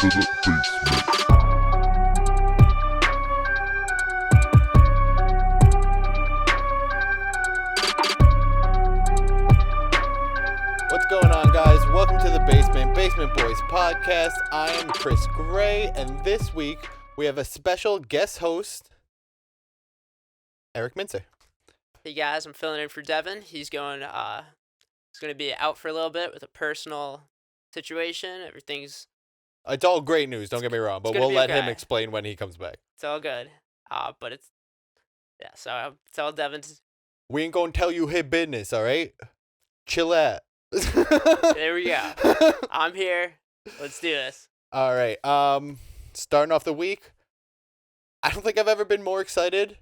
to the basement. What's going on, guys? Welcome to the Basement Boys podcast. I am Chris Gray, and this week we have a special guest host, Eric Mincer. Hey guys, I'm filling in for Devin. He's going to be out for a little bit with a personal situation. Everything's It's all great news, don't get me wrong, but gonna we'll be let him okay. explain when he comes back. it's all good. But so it's all Devin's. We ain't gonna tell you his business, all right? Chill out. There we go. I'm here. Let's do this. All right. Starting off the week, I don't think I've ever been more excited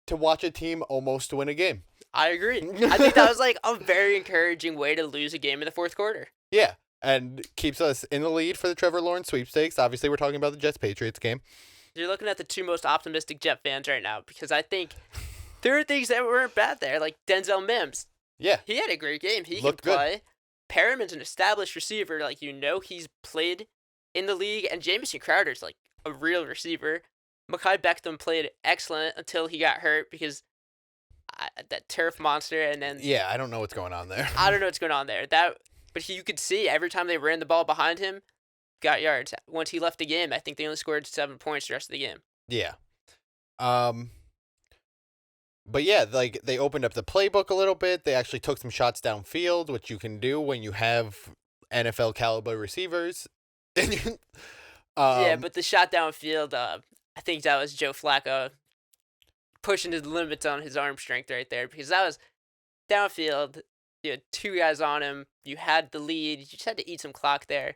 to watch a team almost win a game. I agree. I think that was like a very encouraging way to lose a game in the fourth quarter. Yeah, and keeps us in the lead for the Trevor Lawrence sweepstakes. Obviously, we're talking about the Jets-Patriots game. You're looking at the two most optimistic Jet fans right now because I think there are things that weren't bad there, like Denzel Mims. Yeah. He had a great game. He Looked can good. play. Perriman's an established receiver. Like, he's played in the league. And Jamison Crowder's, like, a real receiver. Mekhi Becton played excellent until he got hurt because that turf monster. And then Yeah, I don't know what's going on there. I don't know what's going on there. But you could see every time they ran the ball behind him, got yards. Once he left the game, I think they only scored 7 points the rest of the game. Yeah. But yeah, like they opened up the playbook a little bit. They actually took some shots downfield, which you can do when you have NFL caliber receivers. Yeah, but the shot downfield, I think that was Joe Flacco pushing his limits on his arm strength right there because that was downfield. You had two guys on him. You had the lead. You just had to eat some clock there.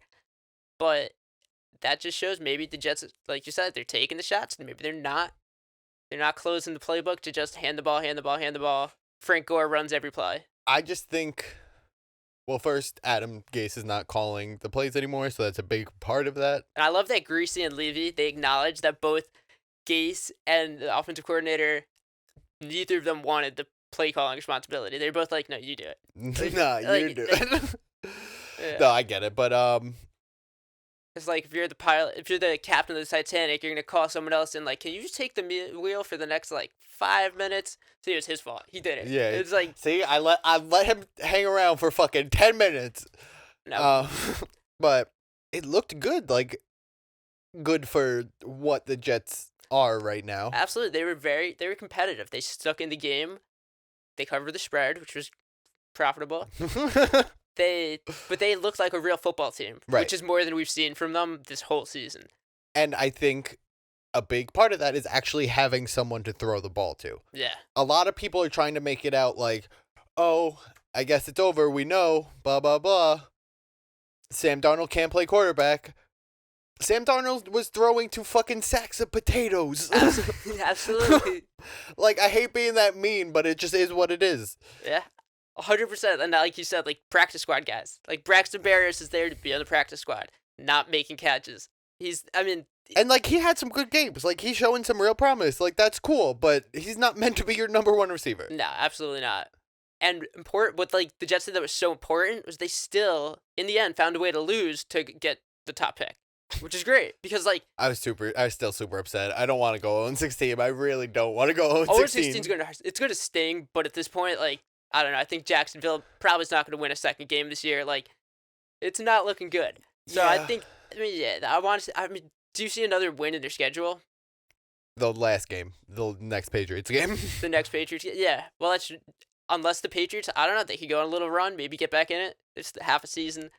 But that just shows maybe the Jets, like you said, they're taking the shots. Maybe they're not. They're not closing the playbook to just hand the ball. Frank Gore runs every play. I just think, well, first, Adam Gase is not calling the plays anymore, so that's a big part of that. And I love that Greasy and Levy, they acknowledge that both Gase and the offensive coordinator, neither of them wanted the play calling responsibility. They're both like, no, you do it. Nah, you like, do it. Yeah. No, I get it, but It's like if you're the pilot, if you're the captain of the Titanic, you're gonna call someone else and like, can you just take the wheel for the next like 5 minutes? See, it was his fault. He did it. yeah, It's like see, I let him hang around for fucking 10 minutes. no. But it looked good, like good for what the Jets are right now. Absolutely, they were competitive. They stuck in the game. They covered the spread, which was profitable. But they looked like a real football team, Right. which is more than we've seen from them this whole season. And I think a big part of that is actually having someone to throw the ball to. Yeah. A lot of people are trying to make it out like, oh, I guess it's over. We know, blah, blah, blah. Sam Darnold can't play quarterback. Sam Darnold was throwing to fucking sacks of potatoes. Absolutely. Like, I hate being that mean, but it just is what it is. Yeah. 100%. And like you said, like practice squad guys. Like Braxton Berrios is there to be on the practice squad, not making catches. And, like, he had some good games. Like, he's showing some real promise. Like, that's cool, but he's not meant to be your number one receiver. No, absolutely not. And what like the Jets did that was so important was they still, in the end, found a way to lose to get the top pick, which is great because like I was still super upset. I don't want to go 0-16. I really don't want to go 0-16. 0-16 is gonna sting, but at this point, like I don't know. I think Jacksonville probably is not gonna win a second game this year. Like it's not looking good. So Yeah. I mean, do you see another win in their schedule? The last game, the next Patriots game. The next Patriots? Yeah. Well, that's unless the Patriots, I don't know, they could go on a little run, maybe get back in it. It's half a season.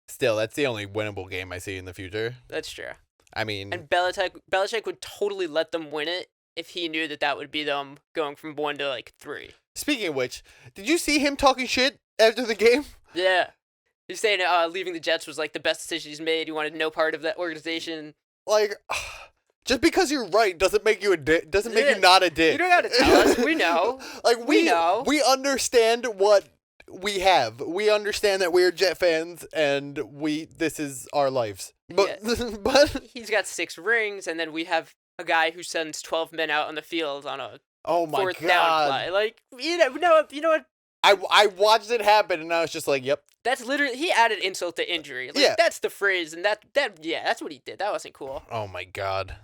Still, that's the only winnable game I see in the future. That's true. I mean, And Belichick would totally let them win it if he knew that would be them going from 1 to like 3. speaking of which, did you see him talking shit after the game? Yeah. He's saying leaving the Jets was like the best decision he's made. He wanted no part of that organization. Like, just because you're right doesn't make you a dick. Doesn't make Yeah. you not a dick. You don't gotta tell us. We know. Like We know. We understand what we have. We understand that we're Jet fans, and this is our lives. But but He's got 6 rings, and then we have a guy who sends 12 men out on the field on a oh my fourth down god, play. Like you know what I watched it happen, and I was just like, yep. That's literally, he added insult to injury. Like, Yeah. that's the phrase, and that's what he did. That wasn't cool. Oh my god.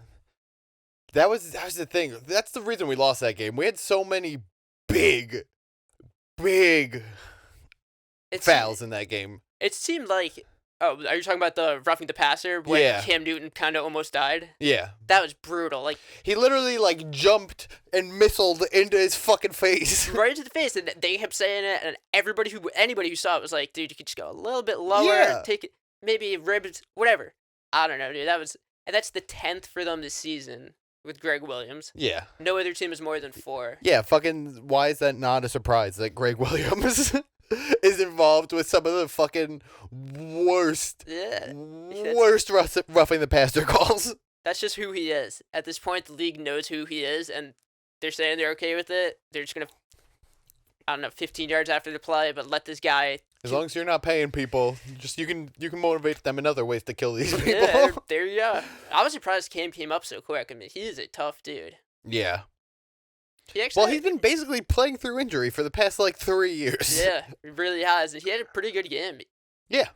That was the thing. That's the reason we lost that game. We had so many big It fouls in that game. It seemed like, oh, are you talking about the roughing the passer when Yeah. Cam Newton kind of almost died? Yeah. That was brutal. Like, He literally, like, jumped and missiled into his fucking face. right into the face, and they kept saying it, and anybody who saw it was like, dude, you could just go a little bit lower, Yeah. take it, maybe ribs, whatever. I don't know, dude. And that's the 10th for them this season with Greg Williams. Yeah. No other team is more than 4. Yeah, fucking, why is that not a surprise that Greg Williams is involved with some of the fucking worst Yeah. roughing the passer calls? That's just who he is. At this point, the league knows who he is, and they're saying they're okay with it. They're just going to, I don't know, 15 yards after the play, but let this guy. As long as you're not paying people, just you can motivate them in other ways to kill these people. Yeah, there you go. I was surprised Cam came up so quick. I mean, he is a tough dude. Yeah. He actually, Well, he's been basically playing through injury for the past, like, 3 years. yeah, he really has. And he had a pretty good game. Yeah.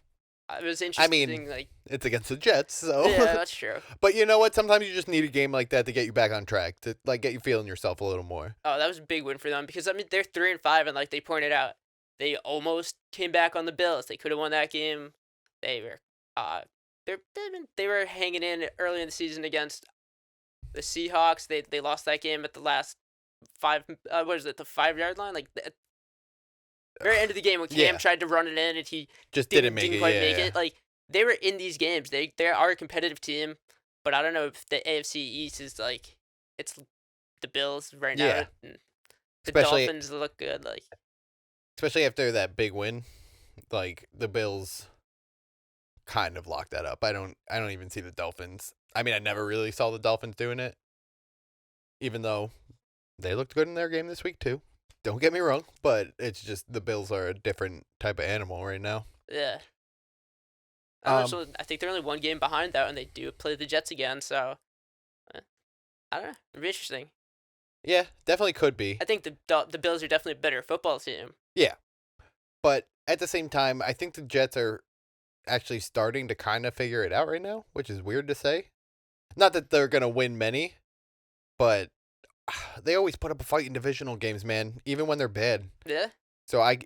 It was interesting. mean, like, It's against the Jets, so. yeah, that's true. But you know what? Sometimes you just need a game like that to get you back on track, to, like, get you feeling yourself a little more. Oh, that was a big win for them because, I mean, they're 3-5, and like they pointed out, they almost came back on the Bills. They could have won that game. They were, they were hanging in early in the season against the Seahawks. They lost that game at the last 5. What is it? The 5-yard line? Like at the very end of the game when Cam Yeah. tried to run it in and he Just didn't make quite it. make Yeah. it. Like they were in these games. They are a competitive team, but I don't know if the AFC East is like it's the Bills right now. Yeah. And the Especially- Dolphins look good. Like Especially after that big win, like the Bills kind of locked that up. I don't even see the Dolphins. I mean, I never really saw the Dolphins doing it, even though they looked good in their game this week too. Don't get me wrong, but it's just the Bills are a different type of animal right now. yeah. So I think they're only one game behind that, and they do play the Jets again. So I don't know. It'll be interesting. Yeah, definitely could be. I think the Bills are definitely a better football team. But at the same time, I think the Jets are actually starting to kind of figure it out right now, which is weird to say. Not that they're going to win many, but they always put up a fight in divisional games, man, even when they're bad. Yeah. So I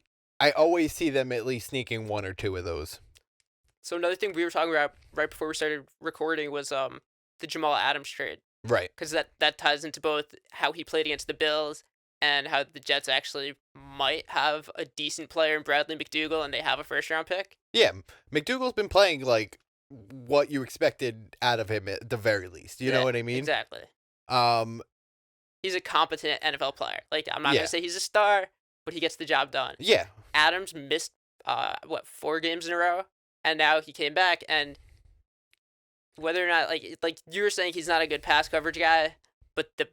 always see them at least sneaking 1 or 2 of those. So another thing we were talking about right before we started recording was the Jamal Adams trade, Right. because that ties into both how he played against the Bills and how the Jets actually might have a decent player in Bradley McDougall, and they have a first-round pick. Yeah, McDougal's been playing like what you expected out of him at the very least. You know Yeah, what I mean? Exactly. Um, He's a competent NFL player. Like, I'm not Yeah. gonna say he's a star, but he gets the job done. yeah, Adams missed 4 games in a row, and now he came back, and whether or not like you were saying, he's not a good pass coverage guy, but the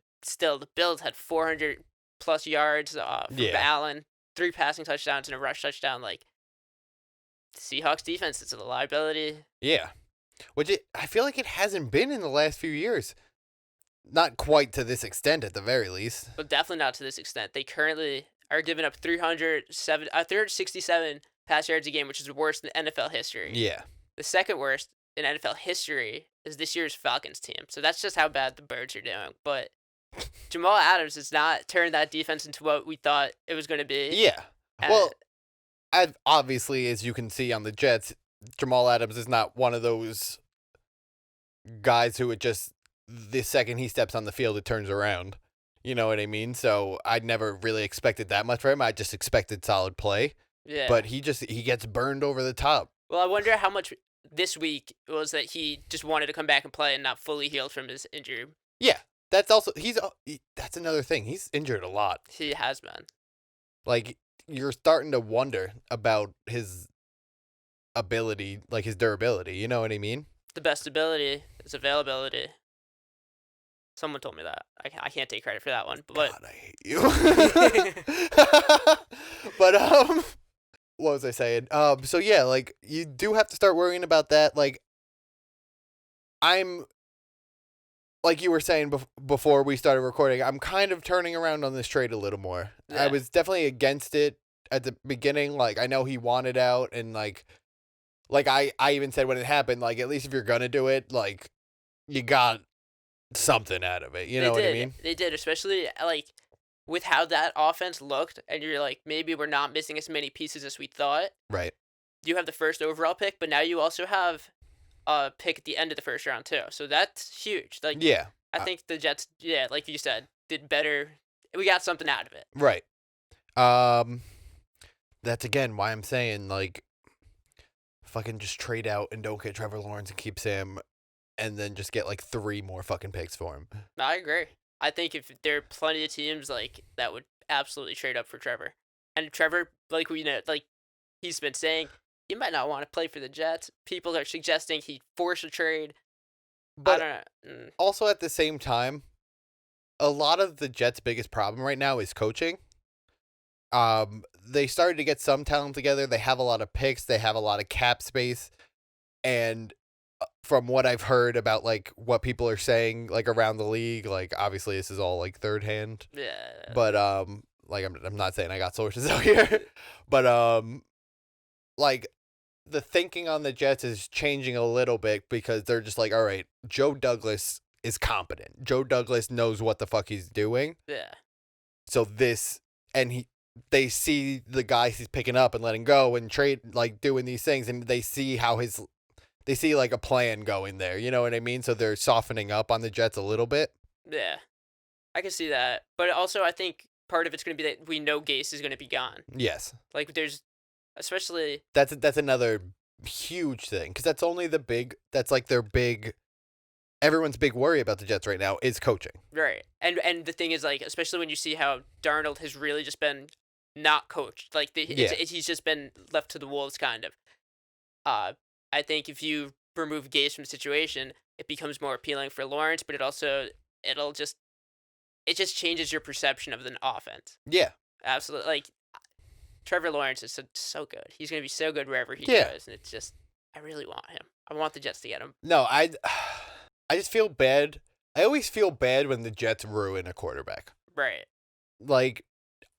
Bills had 400 plus yards from Yeah. Allen, 3 passing touchdowns and a rush touchdown. Like, the Seahawks defense is a liability. yeah. I feel like it hasn't been in the last few years. Not quite to this extent, at the very least. But definitely not to this extent. They currently are giving up 367 pass yards a game, which is the worst in NFL history. Yeah. The second worst in NFL history is this year's Falcons team. So that's just how bad the Birds are doing. But Jamal Adams has not turned that defense into what we thought it was going to be. Yeah. And Well, obviously, as you can see on the Jets, Jamal Adams is not one of those guys who would just, the second he steps on the field, it turns around. You know what I mean? So I never really expected that much from him. I just expected solid play. yeah. But he gets burned over the top. Well, I wonder how much this week was that he just wanted to come back and play and not fully healed from his injury. That's also, that's another thing. He's injured a lot. He has been. Like, you're starting to wonder about his ability, like his durability. You know what I mean? The best ability is availability. Someone told me that. I can't take credit for that one. But God, I hate you. But what was I saying? So yeah, like you do have to start worrying about that. Like, I'm, like you were saying before we started recording, I'm kind of turning around on this trade a little more. I Yeah. was definitely against it at the beginning, like, I know he wanted out, and, like I even said when it happened, like, at least if you're gonna do it, like, you got something out of it, you know what I mean? They did, especially, like, with how that offense looked, and you're like, "Maybe we're not missing as many pieces as we thought." Right. You have the first overall pick, but now you also have a pick at the end of the first round too, so that's huge. Like, Yeah. I think the Jets, yeah, like you said, did better. We got something out of it. Right. That's again why I'm saying, like, fucking just trade out and don't get Trevor Lawrence and keep Sam, and then just get, like, 3 more fucking picks for him. No, I agree. I think if there are plenty of teams like that would absolutely trade up for Trevor, and Trevor, like we know, like he's been saying, he might not want to play for the Jets. People are suggesting he force a trade. I But don't know. also at the same time, a lot of the Jets' biggest problem right now is coaching. They started to get some talent together. They have a lot of picks. They have a lot of cap space. And from what I've heard about, like, what people are saying, like, around the league, like, obviously this is all, like, third hand. Yeah. But, like, I'm not saying I got sources out here. But, like, the thinking on the Jets is changing a little bit because they're just like, all right, Joe Douglas is competent. Joe Douglas knows what the fuck he's doing. Yeah. So they see the guys he's picking up and letting go and trade, like, doing these things, and they see like a plan going there. You know what I mean? So they're softening up on the Jets a little bit. Yeah. I can see that. But also, I think part of it's going to be that we know Gase is going to be gone. Yes. Like, there's, especially. That's another huge thing, because that's like their big, everyone's big worry about the Jets right now is coaching. Right. And the thing is, like, especially when you see how Darnold has really just been not coached. Like, he's just been left to the wolves, kind of. I think if you remove Gase from the situation, it becomes more appealing for Lawrence, but it just changes your perception of the offense. Yeah. Absolutely. Like, Trevor Lawrence is so good. He's going to be so good wherever he Yeah. goes, and it's just, I really want him. I want the Jets to get him. No, I just feel bad. I always feel bad when the Jets ruin a quarterback. Right. Like,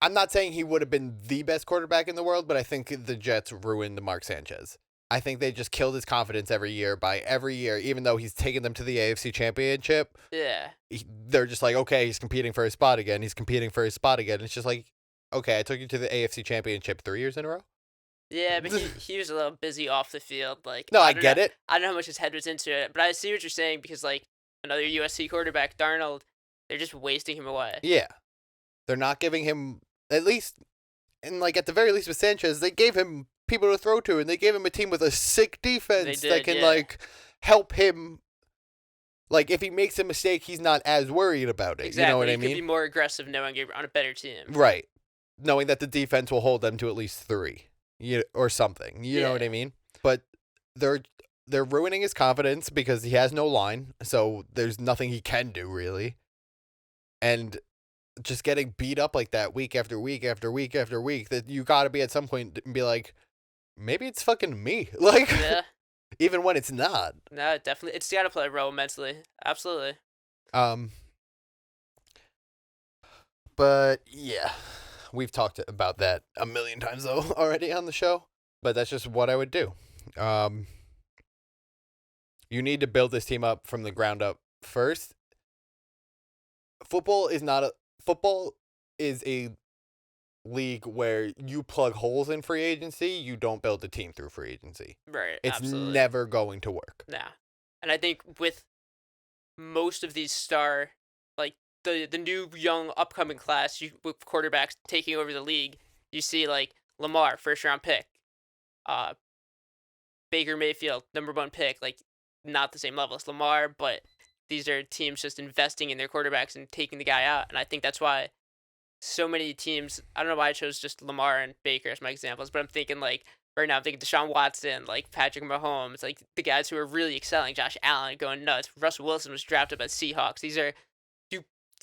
I'm not saying he would have been the best quarterback in the world, but I think the Jets ruined Mark Sanchez. I think they just killed his confidence every year, even though he's taken them to the AFC Championship. Yeah. They're just like, okay, he's competing for his spot again. It's just like, okay, I took you to the AFC Championship 3 years in a row. Yeah, but he was a little busy off the field. Like, No, I get it. I don't know how much his head was into it, but I see what you're saying because, like, another USC quarterback, Darnold, they're just wasting him away. Yeah. They're not giving him, at least, and, like, at the very least with Sanchez, they gave him people to throw to, and they gave him a team with a sick defense that can, like, help him. Like, if he makes a mistake, he's not as worried about it. Exactly. You know what I You mean? could be more aggressive knowing you're on a better team. Right. Knowing that the defense will hold them to at least 3, or something. You know what I mean? But they're ruining his confidence because he has no line, so there's nothing he can do, really. And just getting beat up like that week after week after week after week, that you got to be at some point and be like, maybe it's fucking me. Like, Yeah. even when it's not. No, definitely. It's got to play a role mentally. Absolutely. But yeah, we've talked about that a million times though already on the show. But that's just what I would do. You need to build this team up from the ground up first. Football is a league where you plug holes in free agency. You don't build a team through free agency. Right. It's absolutely. never going to work. Nah. And I think with most of these like the new young upcoming class with quarterbacks taking over the league, you see like Lamar, first round pick. Baker Mayfield, number 1 pick, like not the same level as Lamar, but these are teams just investing in their quarterbacks and taking the guy out. And I think that's why so many teams, I don't know why I chose just Lamar and Baker as my examples, but I'm thinking like right now, I'm thinking Deshaun Watson, like Patrick Mahomes, like the guys who are really excelling, Josh Allen going nuts. Russell Wilson was drafted by the Seahawks. These are,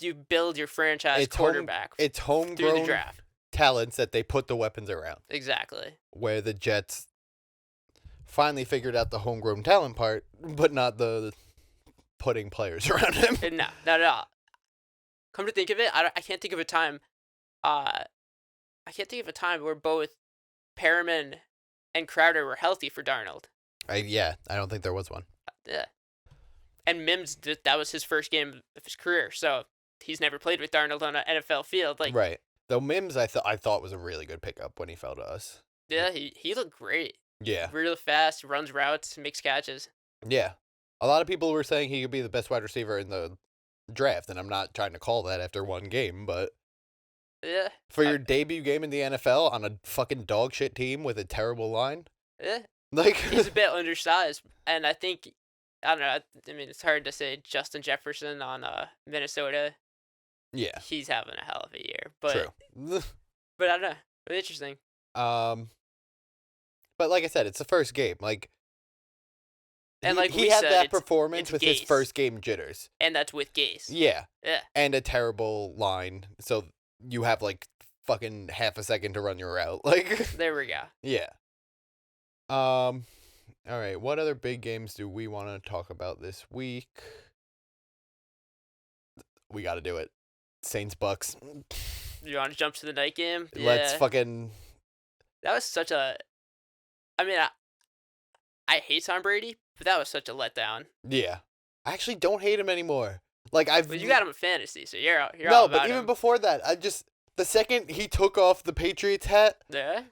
you build your franchise quarterback through the draft. Talents that they put the weapons around. Exactly. Where the Jets finally figured out the homegrown talent part, but not the putting players around him. No, not at all. Come to think of it, I can't think of a time. I I can't think of a time where both Perriman and Crowder were healthy for Darnold. I don't think there was one. Yeah. And Mims, that was his first game of his career, so he's never played with Darnold on an NFL field. Like, right. Though Mims, I thought was a really good pickup when he fell to us. yeah, he looked great. Yeah. Really fast, runs routes, makes catches. Yeah. A lot of people were saying he could be the best wide receiver in the draft, and I'm not trying to call that after one game, but Yeah. for your debut game in the NFL on a fucking dog shit team with a terrible line, Yeah. like He's a bit undersized, and I think, I don't know, I mean, it's hard to say Justin Jefferson on Minnesota. yeah, He's having a hell of a year, but true. but I don't know. Interesting. But like I said, it's the first game. Like, And like he we had said, that it's performance with his Gase. first game jitters. And that's with Gase. Yeah, Yeah. and a terrible line, so you have like fucking half a second to run your route. Like, There we go. yeah. All right. What other big games do we want to talk about this week? We got to do it. Saints Bucks. You want to jump to the night game? Let's Yeah. fucking. That was such a. I mean, I hate Tom Brady, but that was such a letdown. Yeah. I actually don't hate him anymore. Like, But you got him in fantasy, so you're all no, about but even him. before that, the second he took off the Patriots hat, Yeah.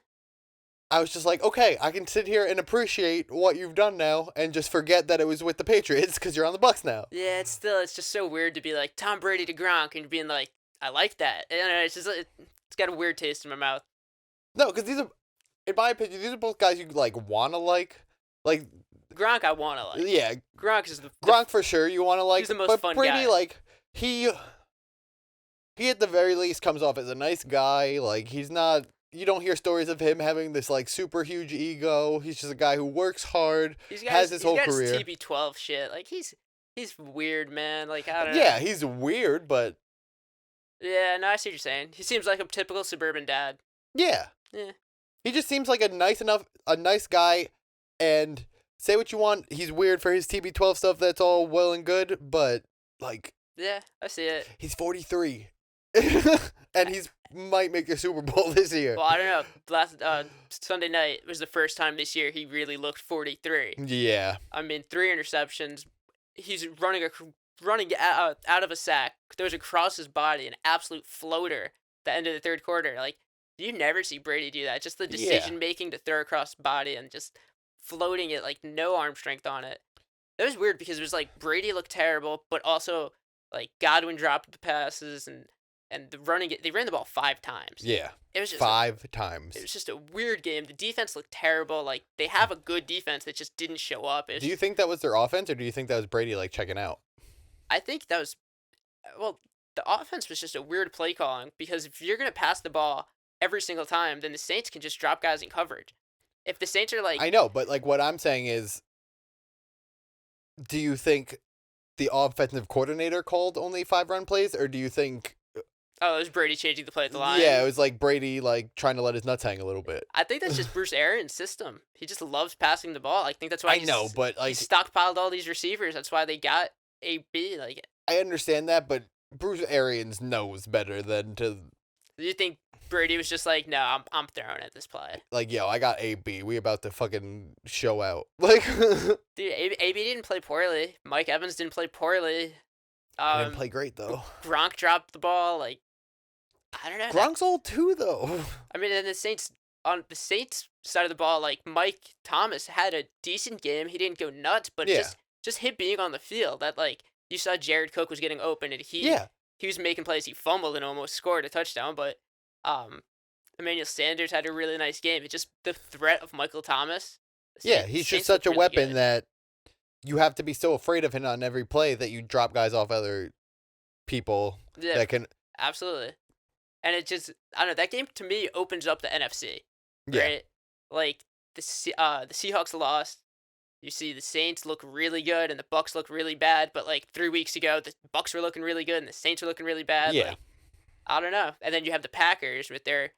I was just like, okay, I can sit here and appreciate what you've done now, and just forget that it was with the Patriots because you're on the Bucks now. Yeah, it's just so weird to be like Tom Brady to Gronk and being like, I like that. And it's just it's got a weird taste in my mouth. No, because these are, in my opinion, these are both guys you like wanna like. Like, Gronk, I want to like. yeah, Gronk is the Gronk for sure you want to like, he's the most but fun Brady, guy. like, he at the very least comes off as a nice guy. Like, he's not, you don't hear stories of him having this like super huge ego. He's just a guy who works hard, has his whole career. His TB12 shit. Like he's weird, man. Like I don't know. Yeah, he's weird, but Yeah, no, I see what you're saying. He seems like a typical suburban dad. yeah, Yeah. he just seems like a nice guy. And say what you want, he's weird for his TB12 stuff. That's all well and good, but like, Yeah, I see it. he's 43, and he's might make the Super Bowl this year. Well, I don't know. Last Sunday night was the first time this year he really looked 43. Yeah, I mean, 3 interceptions. He's running out of a sack. Throws across his body, an absolute floater. At the end of the third quarter, like you never see Brady do that. Just the decision making to throw across the body and just floating it, like no arm strength on it. It was weird because it was like Brady looked terrible, but also like Godwin dropped the passes and they ran the ball 5 times. yeah, It was just 5 times. It was just a weird game. The defense looked terrible. Like they have a good defense that just didn't show up. Do you think that was their offense, or do you think that was Brady like checking out? I think that was, well, the offense was just a weird play calling because if you're gonna pass the ball every single time, then the Saints can just drop guys in coverage. If the Saints are like, I know, but like what I'm saying is, do you think the offensive coordinator called only 5-run plays, or do you think? oh, it was Brady changing the play at the line. Yeah, it was like Brady like trying to let his nuts hang a little bit. I think that's just Bruce Arians' system. He just loves passing the ball. I think that's why I know, but he like stockpiled all these receivers. That's why they got AB. Like, I understand that, but Bruce Arians knows better than to do you think Brady was just like, no, I'm throwing at this play? like, yo, I got AB. We about to fucking show out. Like, Dude, AB didn't play poorly. Mike Evans didn't play poorly. I didn't play great though. Gronk dropped the ball. Like, I don't know. Gronk's old too though. I mean, and on the Saints side of the ball, like Mike Thomas had a decent game. He didn't go nuts, but Yeah. just him being on the field, that like you saw Jared Cook was getting open and he was making plays. He fumbled and almost scored a touchdown, but Emmanuel Sanders had a really nice game. It's just the threat of Michael Thomas. Yeah, he's just Saints such a looked really weapon good. that you have to be so afraid of him on every play that you drop guys off other people Yeah, that can. absolutely. And it just, I don't know, that game to me opens up the NFC. Yeah. Right? Like the Seahawks lost. You see the Saints look really good and the Bucks look really bad, but like 3 weeks ago the Bucks were looking really good and the Saints were looking really bad. Yeah. Like, I don't know. And then you have the Packers with their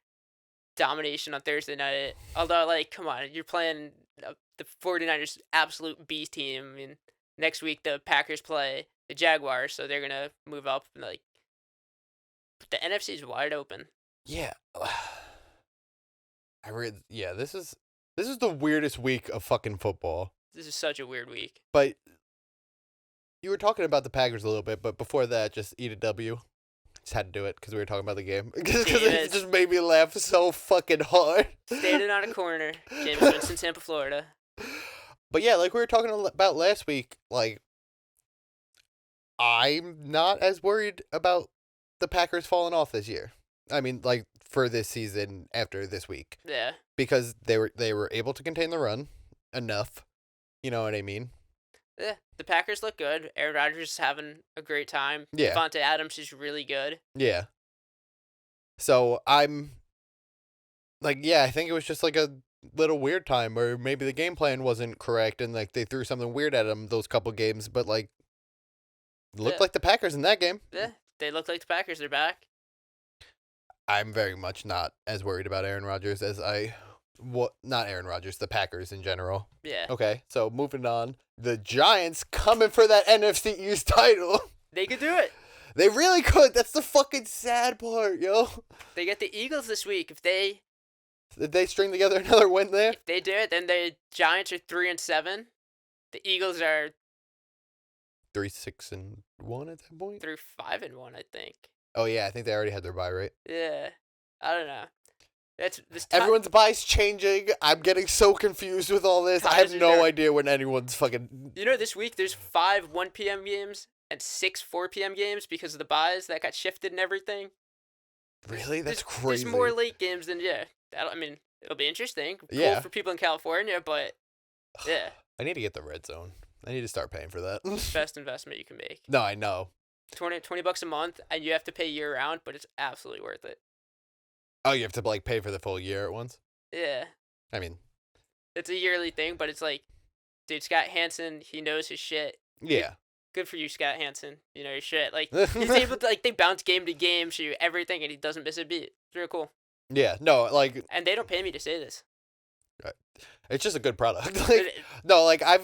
domination on Thursday night. Although, like, come on, you're playing the 49ers absolute B team. I mean, next week the Packers play the Jaguars, so they're gonna move up. And, like, the NFC is wide open. Yeah. Yeah, this is the weirdest week of fucking football. This is such a weird week. But you were talking about the Packers a little bit, but before that, just eat a W. Just had to do it because we were talking about the game. Because it just made me laugh so fucking hard. Standing on a corner, James Winston, Tampa, Florida. But yeah, like we were talking about last week, like, I'm not as worried about the Packers falling off this year. I mean, like, for this season after this week. Yeah. Because they were able to contain the run enough. You know what I mean? Yeah, the Packers look good. Aaron Rodgers is having a great time. Yeah. Devontae Adams is really good. Yeah. So I'm like, yeah, I think it was just like a little weird time where maybe the game plan wasn't correct and like they threw something weird at them those couple games, but like looked like the Packers in that game. Yeah, they look like the Packers. They're back. I'm very much not as worried about Aaron Rodgers as not Aaron Rodgers, the Packers in general. Yeah. Okay, so moving on. The Giants coming for that NFC East title. They could do it. They really could. That's the fucking sad part, yo. They get the Eagles this week. Did they string together another win there? If they do it, then the Giants are 3-7. The Eagles are 3-6-1 at that point. 3-5-1, I think. Oh yeah, I think they already had their bye, right? Yeah, I don't know. Everyone's bye's changing. I'm getting so confused with all this. I have no idea when anyone's fucking. You know, this week there's 5 1 p.m. games and 6 4 p.m. games because of the byes that got shifted and everything. Really, that's crazy. There's more late games than I mean, it'll be interesting. Yeah. Cool for people in California, but yeah. I need to get the red zone. I need to start paying for that. Best investment you can make. No, I know. $20 a month, and you have to pay year round, but it's absolutely worth it. Oh, you have to like pay for the full year at once? Yeah. I mean, it's a yearly thing, but it's like, dude, Scott Hansen, he knows his shit. Yeah. Good for you, Scott Hansen. You know your shit. Like, he's able to, like, they bounce game to game, show you everything, and he doesn't miss a beat. It's real cool. Yeah, no, like. And they don't pay me to say this. Right. It's just a good product. Like, no, like, I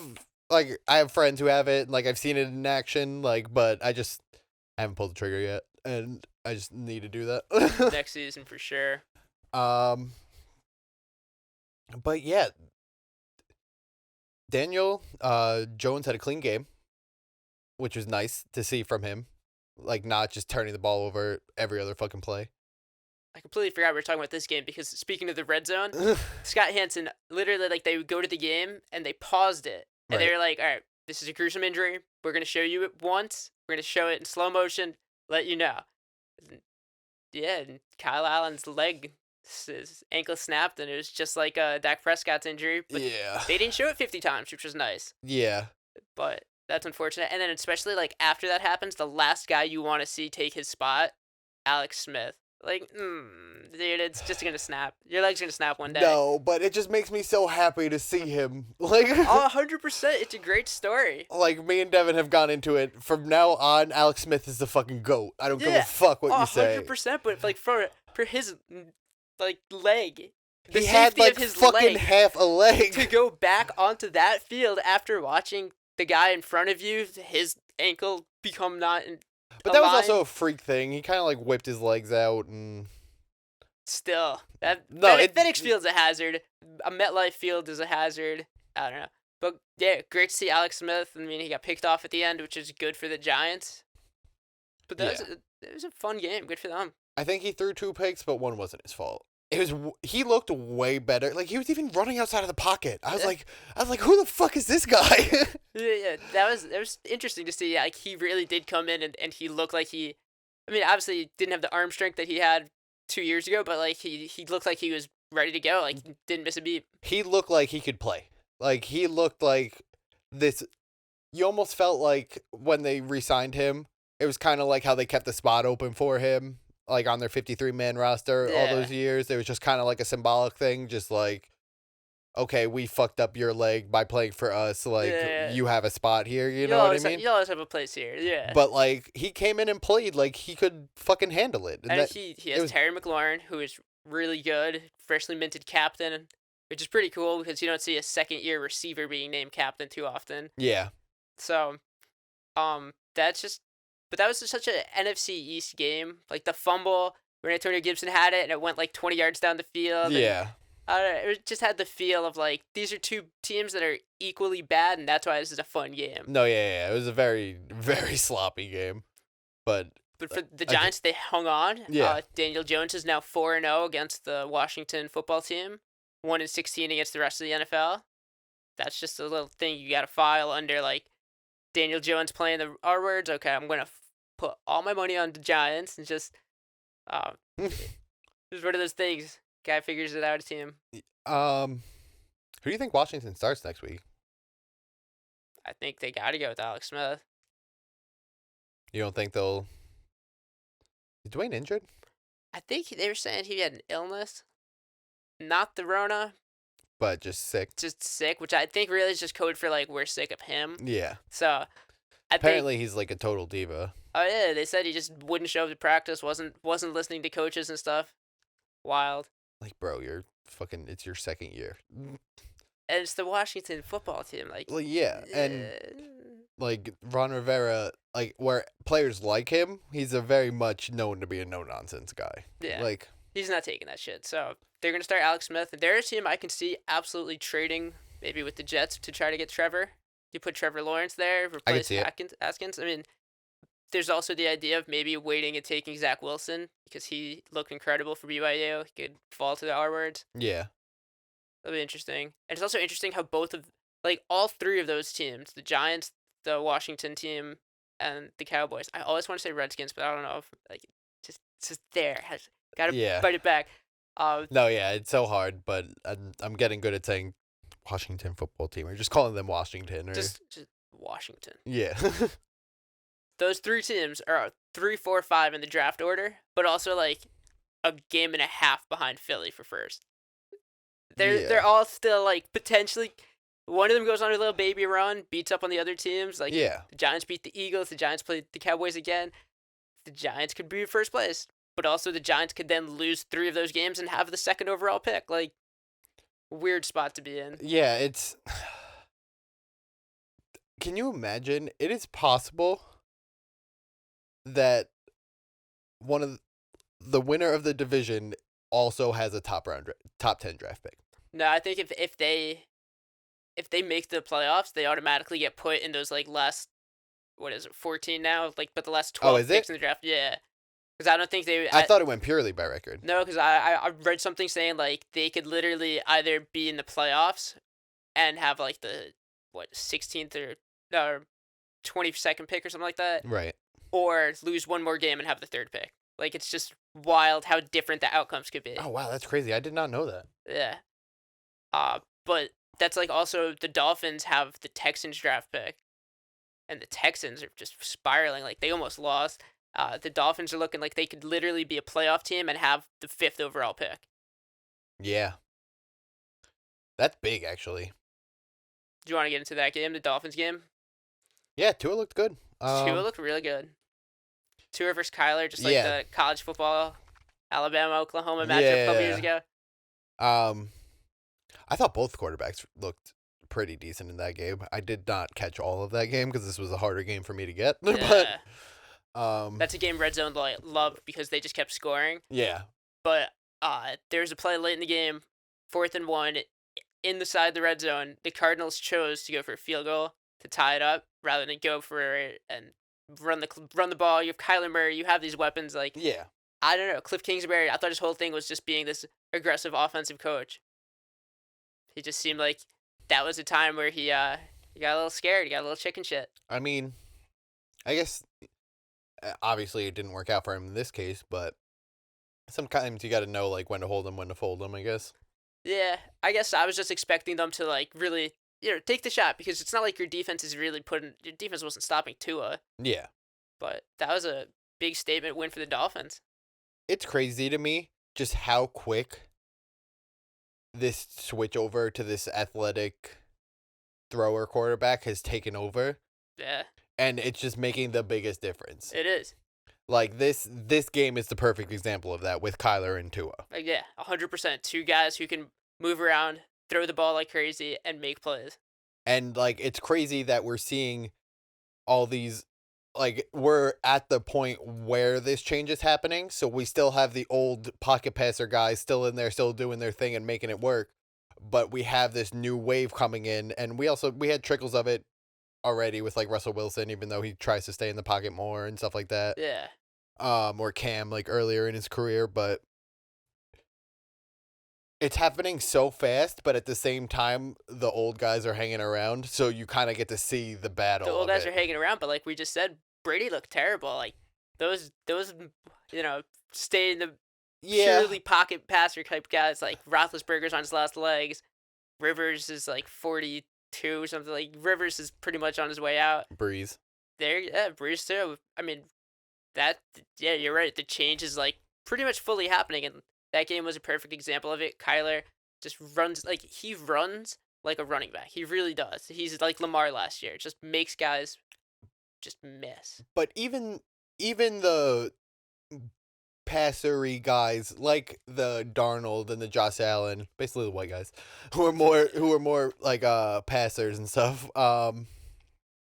have friends who have it, and, like, I've seen it in action, like, but I haven't pulled the trigger yet, and I just need to do that. Next season for sure. But yeah, Daniel Jones had a clean game, which was nice to see from him. Like, not just turning the ball over every other fucking play. I completely forgot we were talking about this game because speaking of the red zone, Scott Hansen, literally, like, they would go to the game and they paused it. And they were like, all right, this is a gruesome injury. We're going to show you it once. We're going to show it in slow motion, let you know. Yeah, and Kyle Allen's his ankle snapped, and it was just like Dak Prescott's injury. But yeah. They didn't show it 50 times, which was nice. Yeah. But that's unfortunate. And then especially, like, after that happens, the last guy you want to see take his spot, Alex Smith. Like, dude, it's just going to snap. Your leg's going to snap one day. No, but it just makes me so happy to see him. Like, 100%. It's a great story. Like, me and Devin have gone into it. From now on, Alex Smith is the fucking GOAT. I don't give a fuck what you say. 100%, but, like, for his, like, leg. He had, like, fucking half a leg. To go back onto that field after watching the guy in front of you, his ankle become not... But that was also a freak thing. He kind of like whipped his legs out and. Still, FedEx Field's a hazard. A MetLife Field is a hazard. I don't know, but yeah, great to see Alex Smith. I mean, he got picked off at the end, which is good for the Giants. But it was a fun game. Good for them. I think he threw 2 picks, but one wasn't his fault. He looked way better. Like, he was even running outside of the pocket. I was like, who the fuck is this guy? yeah, that was interesting to see. Yeah, like, he really did come in and he looked like he. I mean, obviously he didn't have the arm strength that he had 2 years ago, but like he looked like he was ready to go. Like, he didn't miss a beat. He looked like he could play. Like, he looked like this. You almost felt like when they re-signed him, it was kind of like how they kept the spot open for him. Like, on their 53-man roster all those years. It was just kind of like a symbolic thing. Just like, okay, we fucked up your leg by playing for us. Like, you have a spot here. You know what I mean? You always have a place here, yeah. But, like, he came in and played like he could fucking handle it. And he has Terry McLaurin, who is really good, freshly minted captain, which is pretty cool because you don't see a second-year receiver being named captain too often. Yeah. So, that's just... But that was just such an NFC East game. Like, the fumble when Antonio Gibson had it, and it went, like, 20 yards down the field. Yeah. I don't know, it just had the feel of like these are two teams that are equally bad, and that's why this is a fun game. No, yeah. It was a very, very sloppy game. But But for the okay. Giants, they hung on. Yeah. Daniel Jones is now 4-0 against the Washington football team, 1-16 against the rest of the NFL. That's just a little thing you got to file under, like Daniel Jones playing the R words. Okay, I'm gonna put all my money on the Giants and just just one of those things. Guy figures it out. A team. Who do you think Washington starts next week? I think they got to go with Alex Smith. You don't think they'll? Is Dwayne injured? I think they were saying he had an illness, not the Rona, But just sick. just sick, which I think really is just code for like we're sick of him. Yeah. So I think. Apparently, he's like a total diva. Oh yeah, they said he just wouldn't show up to practice. Wasn't listening to coaches and stuff. Wild. Like, bro, you're fucking. It's your second year. And it's the Washington football team. Like. Well, yeah, and like Ron Rivera, like where players like him, he's a very much known to be a no nonsense guy. Yeah. Like, He's not taking that shit. So they're gonna start Alex Smith. They're a team I can see absolutely trading maybe with the Jets to try to get Trevor. You put Trevor Lawrence there, replace see it. Atkins. I mean, there's also the idea of maybe waiting and taking Zach Wilson because he looked incredible for BYU. He could fall to the R words. yeah, That'll be interesting. And it's also interesting how all three of those teams, the Giants, the Washington team, and the Cowboys. I always want to say Redskins, but I don't know if just there. Got to Yeah. fight it back. no, yeah, it's so hard, but I'm getting good at saying Washington football team, or just calling them Washington, or just Washington. yeah, Those three teams are 3, 4, 5 in the draft order, but also like a game and a half behind Philly for first. They're all still like potentially. One of them goes on a little baby run, beats up on the other teams. Like yeah, the Giants beat the Eagles, the Giants played the Cowboys again. The Giants could be in first place, but also the Giants could then lose 3 of those games and have the second overall pick. Like weird spot to be in. yeah. It's. Can you imagine? It is possible that one of the winner of the division also has a top 10 draft pick. No, I think if they make the playoffs, they automatically get put in those like last 14 now, like but the last 12 is picks it? in the draft. Yeah, because I don't think they. I thought it went purely by record. No, because I read something saying like they could literally either be in the playoffs and have like the 16th or 22nd pick or something like that, Right. or lose one more game and have the 3rd pick. Like it's just wild how different the outcomes could be. Oh wow, that's crazy. I did not know that. Yeah. But that's like also the Dolphins have the Texans draft pick, and the Texans are just spiraling. Like they almost lost. The Dolphins are looking like they could literally be a playoff team and have the 5th overall pick. Yeah. That's big, actually. Do you want to get into that game, the Dolphins game? Yeah, Tua looked good. Tua looked really good. Tua versus Kyler, just like Yeah. the college football, Alabama, Oklahoma matchup a couple years ago. I thought both quarterbacks looked pretty decent in that game. I did not catch all of that game because this was a harder game for me to get. Yeah. But That's a game Red Zone loved because they just kept scoring. yeah, But there's a play late in the game, 4th and 1, in the side of the red zone. The Cardinals chose to go for a field goal to tie it up rather than go for it and run the ball. You have Kyler Murray. You have these weapons. Like yeah, I don't know, Cliff Kingsbury. I thought his whole thing was just being this aggressive offensive coach. He just seemed like that was a time where he got a little scared. He got a little chicken shit. I mean, I guess obviously it didn't work out for him in this case, but sometimes you got to know like when to hold them, when to fold them, I guess. Yeah, I guess I was just expecting them to like really, take the shot because it's not like your defense wasn't stopping Tua, Yeah. but that was a big statement win for the Dolphins. It's crazy to me just how quick this switch over to this athletic thrower quarterback has taken over, Yeah, and it's just making the biggest difference. it is. Like this game is the perfect example of that with Kyler and Tua. Like, yeah, 100%. 2 guys who can move around, throw the ball like crazy, and make plays. And like it's crazy that we're seeing all these like we're at the point where this change is happening, so we still have the old pocket passer guys still in there, still doing their thing and making it work. But we have this new wave coming in, and we had trickles of it already with like Russell Wilson, even though he tries to stay in the pocket more and stuff like that. Yeah. Or Cam like earlier in his career, but it's happening so fast, but at the same time, the old guys are hanging around, so you kind of get to see the battle. The old of guys it. are hanging around, but like we just said, Brady looked terrible. Like those stay in the purely pocket passer type guys. Like Roethlisberger's on his last legs. Rivers is like 42 or something. Like Rivers is pretty much on his way out. Breeze. Breeze too. I mean, you're right. The change is like pretty much fully happening, and that game was a perfect example of it. Kyler just runs like a running back. He really does. He's like Lamar last year. Just makes guys just miss. But even the passery guys like the Darnold and the Josh Allen, basically the white guys, who are more like passers and stuff. But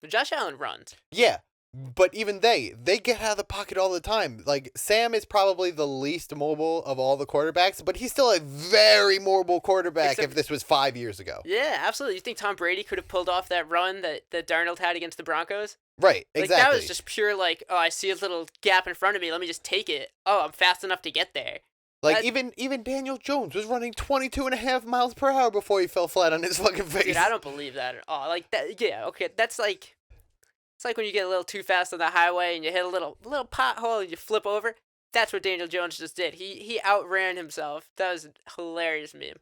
Josh Allen runs. Yeah. But even they get out of the pocket all the time. Like, Sam is probably the least mobile of all the quarterbacks, but he's still a very mobile quarterback if this was 5 years ago. Yeah, absolutely. You think Tom Brady could have pulled off that run that Darnold had against the Broncos? Right, exactly. Like, that was just pure, like, oh, I see a little gap in front of me. Let me just take it. Oh, I'm fast enough to get there. Like, even Daniel Jones was running 22.5 miles per hour before he fell flat on his fucking face. Dude, I don't believe that at all. Like, that, yeah, okay, that's like... It's like when you get a little too fast on the highway and you hit a little pothole and you flip over. That's what Daniel Jones just did. He outran himself. That was a hilarious meme.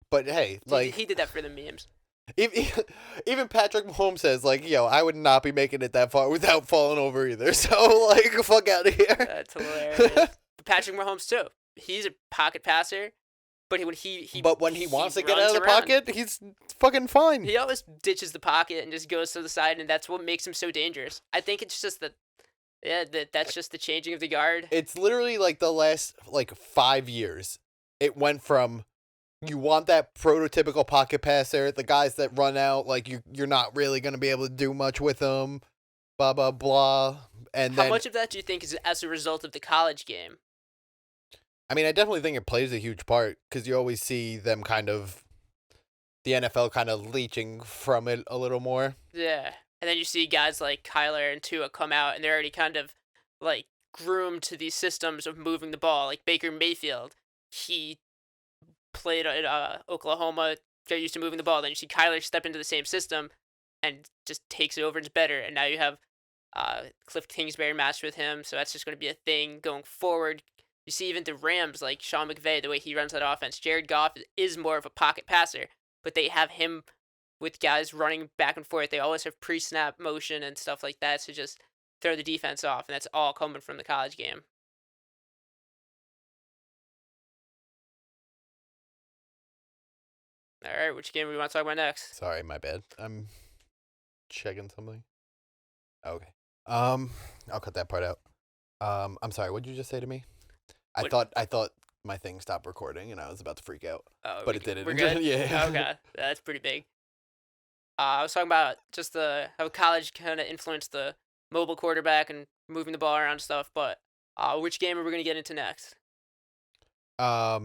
But hey, like... He did that for the memes. Even Patrick Mahomes says, like, yo, I would not be making it that far without falling over either. So, like, fuck out of here. That's hilarious. Patrick Mahomes, too. He's a pocket passer. But when he wants to get out of the pocket, he's fucking fine. He always ditches the pocket and just goes to the side, and that's what makes him so dangerous. I think it's just that's just the changing of the guard. It's literally like the last 5 years. It went from you want that prototypical pocket passer, the guys that run out, like you're not really gonna be able to do much with them, blah blah blah. And how much of that do you think is as a result of the college game? I mean, I definitely think it plays a huge part because you always see them the NFL kind of leeching from it a little more. Yeah. And then you see guys like Kyler and Tua come out and they're already kind of like groomed to these systems of moving the ball. Like Baker Mayfield, he played at Oklahoma, got used to moving the ball. Then you see Kyler step into the same system and just takes it over and is better. And now you have Cliff Kingsbury matched with him. So that's just going to be a thing going forward. You see even the Rams, like Sean McVay, the way he runs that offense. Jared Goff is more of a pocket passer, but they have him with guys running back and forth. They always have pre-snap motion and stuff like that to just throw the defense off, and that's all coming from the college game. All right, which game do we want to talk about next? Sorry, my bad. I'm checking something. Okay. I'll cut that part out. I'm sorry. What did you just say to me? I thought my thing stopped recording and I was about to freak out, but it didn't. We're good. Yeah. Okay, that's pretty big. I was talking about just how college kind of influenced the mobile quarterback and moving the ball around and stuff. But which game are we gonna get into next? Fuck,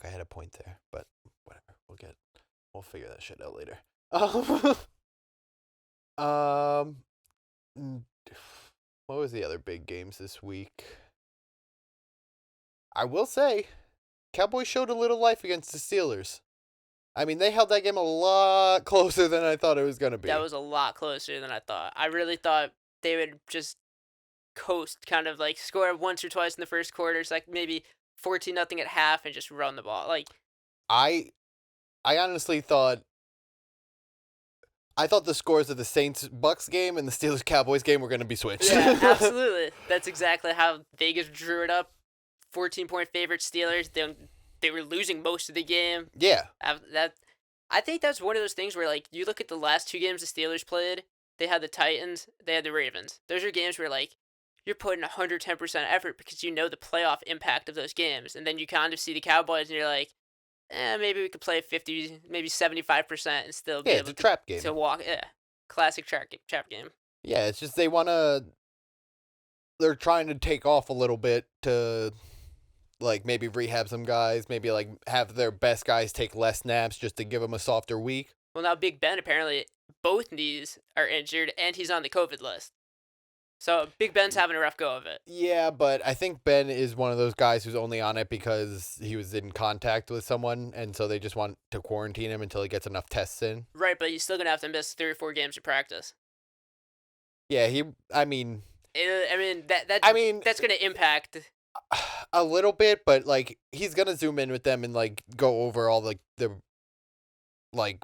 I had a point there, but whatever. We'll figure that shit out later. What was the other big games this week? I will say, Cowboys showed a little life against the Steelers. I mean, they held that game a lot closer than I thought it was going to be. That was a lot closer than I thought. I really thought they would just coast, kind of like score once or twice in the first quarter. It's like maybe 14-0 at half and just run the ball. Like I honestly thought the scores of the Saints-Bucks game and the Steelers-Cowboys game were going to be switched. Yeah, absolutely. That's exactly how Vegas drew it up. 14-point favorite Steelers. They were losing most of the game. Yeah. I think that's one of those things where, like, you look at the last two games the Steelers played. They had the Titans. They had the Ravens. Those are games where, like, you're putting 110% effort because you know the playoff impact of those games. And then you kind of see the Cowboys and you're like, maybe we could play 50, maybe 75% and still be able it's a trap game. to walk. Yeah, classic trap game. Yeah, it's just they're trying to take off a little bit to, like, maybe rehab some guys, maybe, like, have their best guys take less snaps just to give them a softer week. Well, now Big Ben apparently both knees are injured and he's on the COVID list. So Big Ben's having a rough go of it. Yeah, but I think Ben is one of those guys who's only on it because he was in contact with someone, and so they just want to quarantine him until he gets enough tests in. Right, but he's still going to have to miss 3 or 4 games of practice. Yeah, I mean, That's going to impact. a little bit, but, like, he's gonna zoom in with them and, like, go over all the like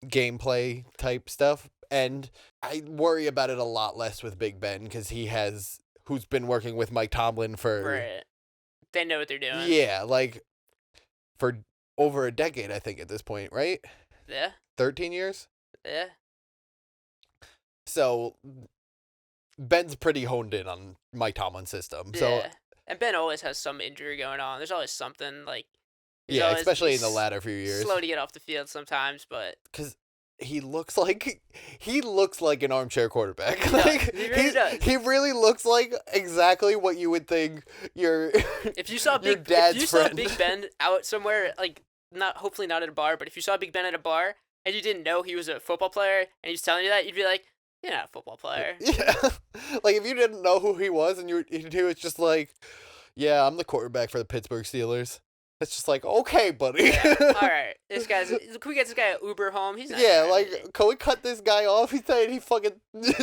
gameplay type stuff, and I worry about it a lot less with Big Ben because who's been working with Mike Tomlin for Right. They know what they're doing. yeah, like for over a decade, I think at this point, right? Yeah. 13 years. Yeah. So Ben's pretty honed in on Mike Tomlin's system. So Yeah. And Ben always has some injury going on. There's always something like. He's yeah, always- especially in the he's latter few years. Slow to get off the field sometimes, but Because he looks like an armchair quarterback. He Like does. He really does. he really looks like exactly what you would think your if you saw your Big dad's if you saw friend. Big Ben out somewhere, like hopefully not at a bar, but if you saw Big Ben at a bar and you didn't know he was a football player and he was telling you that, you'd be like, "You're not a football player." Yeah, like if you didn't know who he was and he was just like, yeah, I'm the quarterback for the Pittsburgh Steelers. It's just like, okay, buddy. Yeah. All right, this guy's. Can we get this guy an Uber home? He's not Yeah, doing like, anything. can we cut this guy off? He's saying he fucking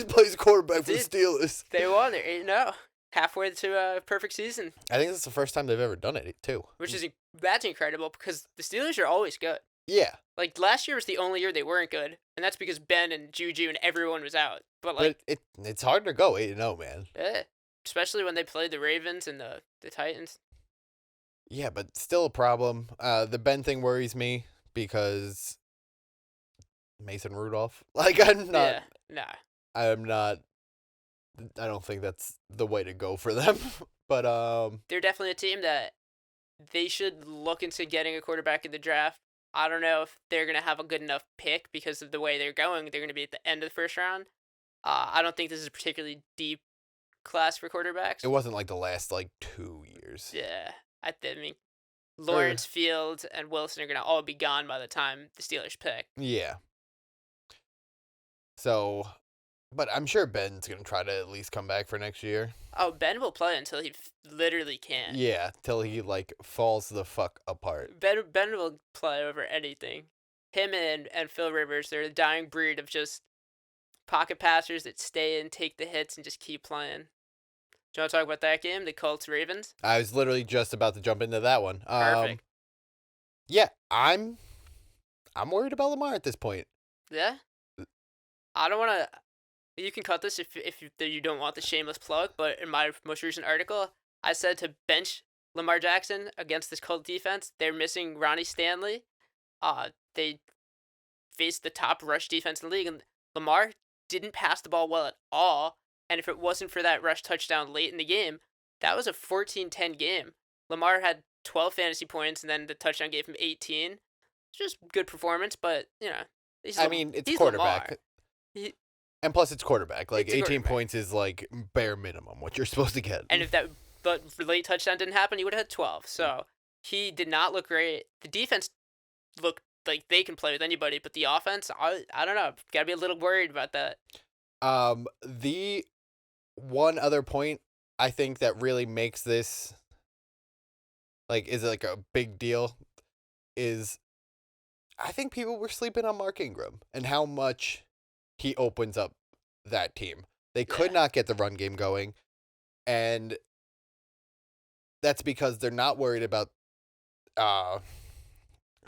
plays quarterback for the Dude. Steelers. They won. They're 8-0, halfway to a perfect season, I think this is the first time they've ever done it too. which is that's incredible because the Steelers are always good. Yeah, Like last year was the only year they weren't good, and that's because Ben and Juju and everyone was out. But like, but it's hard to go 8-0, man. especially when they played the Ravens and the Titans. Yeah, but still a problem. The Ben thing worries me because Mason Rudolph. Like, I'm not. Yeah, nah. I'm not. I don't think that's the way to go for them. But They're definitely a team that they should look into getting a quarterback in the draft. I don't know if they're gonna have a good enough pick because of the way they're going. They're gonna be at the end of the first round. I don't think this is a particularly deep class for quarterbacks. it wasn't like the last 2 years. Yeah, I mean, Lawrence, Fields, and Wilson are gonna all be gone by the time the Steelers pick. Yeah. So, but I'm sure Ben's gonna try to at least come back for next year. Oh, Ben will play until he literally can't. Yeah, till he falls the fuck apart. Ben will play over anything. Him and Phil Rivers, they're the dying breed of just pocket passers that stay and take the hits and just keep playing. Do you want to talk about that game, the Colts Ravens? I was literally just about to jump into that one. Perfect. Yeah, I'm worried about Lamar at this point. Yeah. I don't want to. You can cut this if you don't want the shameless plug. But in my most recent article, I said to bench Lamar Jackson against this Colt defense. They're missing Ronnie Stanley. They faced the top rush defense in the league, and Lamar didn't pass the ball well at all. And if it wasn't for that rush touchdown late in the game, that was a 14-10 game. Lamar had 12 fantasy points, and then the touchdown gave him 18. It's just good performance, but It's he's quarterback. Lamar. And plus, it's quarterback. Like, It's a 18 quarterback. points is bare minimum what you're supposed to get. And if that late touchdown didn't happen, he would have had 12. So he did not look great. The defense looked like they can play with anybody, but the offense, I don't know. Got to be a little worried about that. The one other point I think that really makes this is a big deal is I think people were sleeping on Mark Ingram and how much he opens up that team. They could Yeah. not get the run game going, and that's because they're not worried about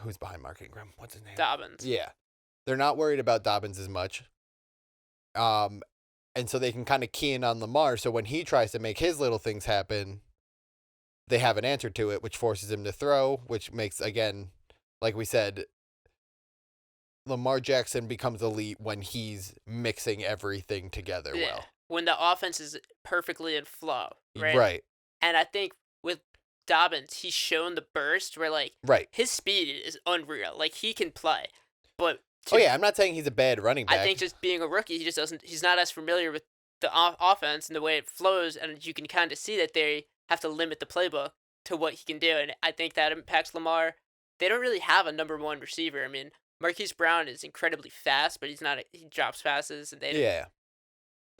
who's behind Mark Ingram. What's his name? Dobbins. Yeah. They're not worried about Dobbins as much. And so they can kind of key in on Lamar, so when he tries to make his little things happen, they have an answer to it, which forces him to throw, which makes, again, like we said, Lamar Jackson becomes elite when he's mixing everything together well. When the offense is perfectly in flow, right? Right. And I think with Dobbins, he's shown the burst where Right. his speed is unreal. Like he can play, but Oh yeah, I'm not saying he's a bad running back. I think just being a rookie, he just doesn't. He's not as familiar with the offense and the way it flows, and you can kind of see that they have to limit the playbook to what he can do, and I think that impacts Lamar. They don't really have a number one receiver. I mean, Marquise Brown is incredibly fast, but he's not. He drops passes, and yeah.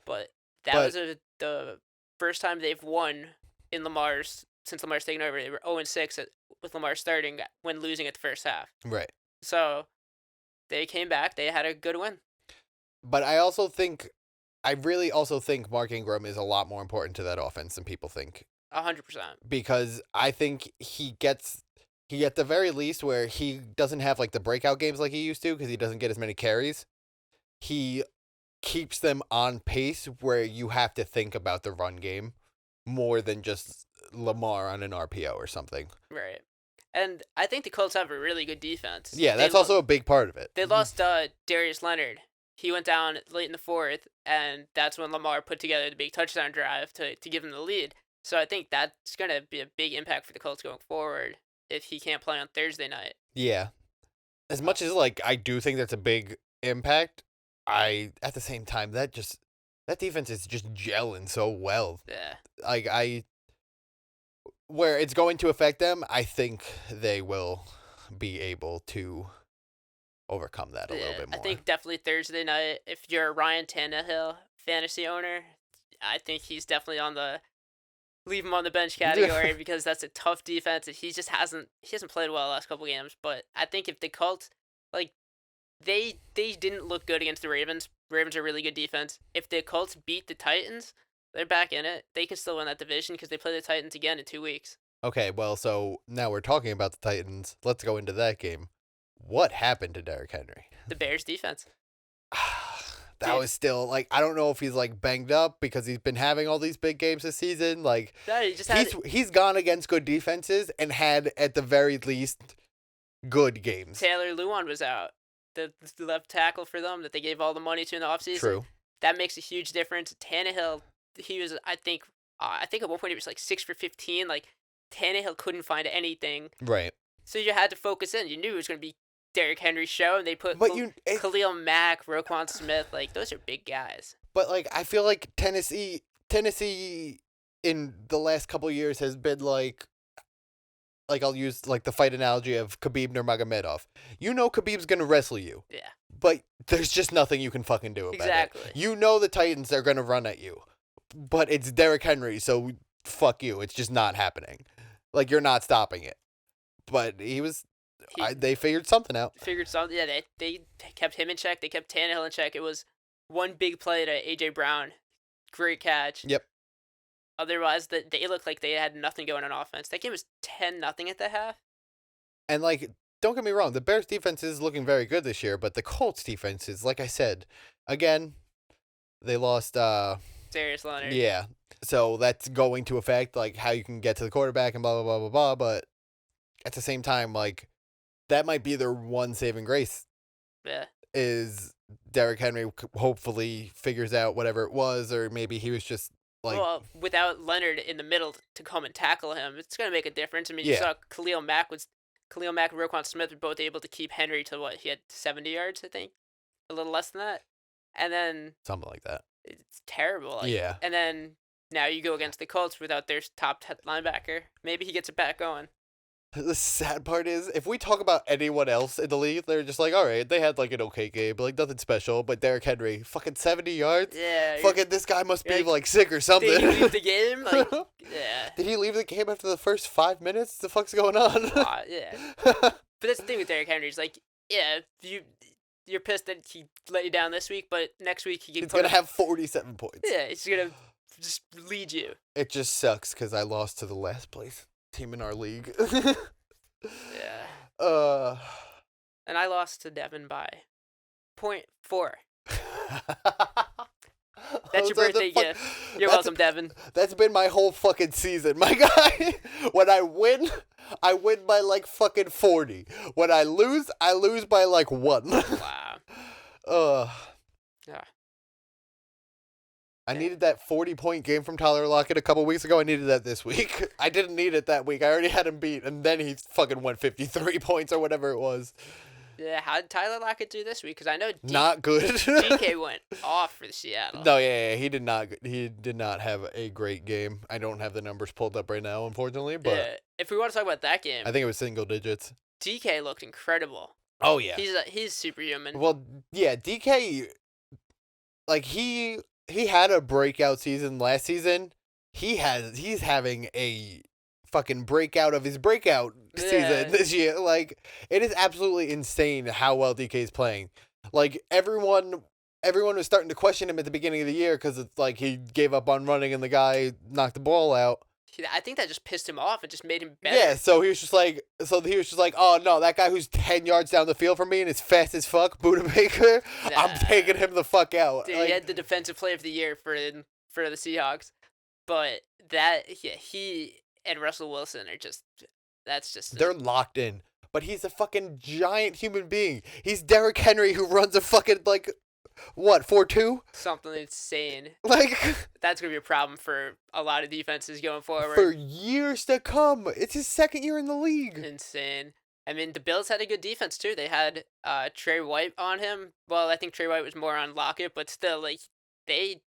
But that was the first time they've won in since Lamar's taken over. They were 0-6 with Lamar starting when losing at the first half. Right. So they came back. They had a good win. But I really also think Mark Ingram is a lot more important to that offense than people think. 100%. Because I think he at the very least where he doesn't have like the breakout games like he used to because he doesn't get as many carries. He keeps them on pace where you have to think about the run game more than just Lamar on an RPO or something. Right. And I think the Colts have a really good defense. Yeah, that's also a big part of it. They lost Darius Leonard. He went down late in the fourth, and that's when Lamar put together the big touchdown drive to give him the lead. So I think that's going to be a big impact for the Colts going forward if he can't play on Thursday night. Yeah. As much as like I do think that's a big impact, at the same time that defense is just gelling so well. Yeah. Like where it's going to affect them, I think they will be able to overcome that a little bit more. I think definitely Thursday night, if you're a Ryan Tannehill fantasy owner, I think he's definitely on the leave him on the bench category because that's a tough defense. And he hasn't played well the last couple games. But I think if the Colts, like, they didn't look good against the Ravens. Ravens are a really good defense. If the Colts beat the Titans, they're back in it. They can still win that division because they play the Titans again in 2 weeks. Okay, well, so now we're talking about the Titans. Let's go into that game. What happened to Derrick Henry? The Bears defense. That was still, like, I don't know if he's, like, banged up because he's been having all these big games this season. Like, No, he's gone against good defenses and had, at the very least, good games. Taylor Lewan was out. The left tackle for them that they gave all the money to in the offseason. True. That makes a huge difference. Tannehill, he was, I think at one point he was, like, 6 for 15. Like, Tannehill couldn't find anything. Right. So you had to focus in. You knew it was going to be Derrick Henry's show, and they put Khalil Mack, Roquan Smith, like, those are big guys. But, like, I feel like Tennessee in the last couple of years has been, like, I'll use, like, the fight analogy of Khabib Nurmagomedov. You know Khabib's going to wrestle you. Yeah. But there's just nothing you can fucking do about Exactly. it. You know the Titans are going to run at you. But it's Derrick Henry, so fuck you. It's just not happening. Like, you're not stopping it. But they figured something out. Yeah, they kept him in check. They kept Tannehill in check. It was one big play to A.J. Brown. Great catch. Yep. Otherwise, they looked like they had nothing going on offense. That game was 10-0 at the half. And, like, don't get me wrong. The Bears' defense is looking very good this year, but the Colts' defense is, like I said, again, they lost Darius Leonard. Yeah. So that's going to affect, like, how you can get to the quarterback and blah, blah, blah, blah, blah. But at the same time, like, that might be their one saving grace. Yeah. Is Derrick Henry hopefully figures out whatever it was, or maybe he was just, like... Well, without Leonard in the middle to come and tackle him, it's going to make a difference. I mean, you saw Khalil Mack and Roquan Smith were both able to keep Henry to, what, he had 70 yards, I think? A little less than that? And then... Something like that. It's terrible. Like, yeah. And then now you go against the Colts without their top linebacker. Maybe he gets it back going. The sad part is, if we talk about anyone else in the league, they're just like, all right, they had, like, an okay game, but, like, nothing special. But Derrick Henry, fucking 70 yards? Yeah. Fucking this guy must be, like, sick or something. Did he leave the game? Like, yeah. Did he leave the game after the first 5 minutes? The fuck's going on? Yeah. But that's the thing with Derrick Henry. It's like, yeah, you're pissed that he let you down this week, but next week he's going to have 47 points. Yeah, he's going to just lead you. It just sucks because I lost to the last place team in our league. Yeah. And I lost to Devin by 0.4. That's your birthday gift. You're welcome, Devin. That's been my whole fucking season, my guy. When I win by like fucking 40. When I lose by like 1. Wow. Yeah. I needed that 40-point game from Tyler Lockett a couple weeks ago. I needed that this week. I didn't need it that week. I already had him beat, and then he fucking won 53 points or whatever it was. Yeah, how did Tyler Lockett do this week? Because I know Not good. DK went off for Seattle. No, yeah, he did not. He did not have a great game. I don't have the numbers pulled up right now, unfortunately, but Yeah, if we want to talk about that game, I think it was single digits. DK looked incredible. Oh yeah. He's superhuman. Well, yeah, DK, like he had a breakout season last season. He's having a fucking breakout of his breakout season this year. Like, it is absolutely insane how well DK is playing. Like, everyone was starting to question him at the beginning of the year because it's like he gave up on running and the guy knocked the ball out. I think that just pissed him off and just made him better. Yeah, so he was just like, oh no, that guy who's 10 yards down the field from me and is fast as fuck, Buda Baker, I'm taking him the fuck out. Dude, he had the defensive player of the year for the Seahawks, but he and Russell Wilson are they're locked in. But he's a fucking giant human being. He's Derrick Henry who runs a fucking, like, what, 4.2? Something insane. Like, that's going to be a problem for a lot of defenses going forward. For years to come. It's his second year in the league. Insane. I mean, the Bills had a good defense, too. They had Trey White on him. Well, I think Trey White was more on Lockett, but still, like, they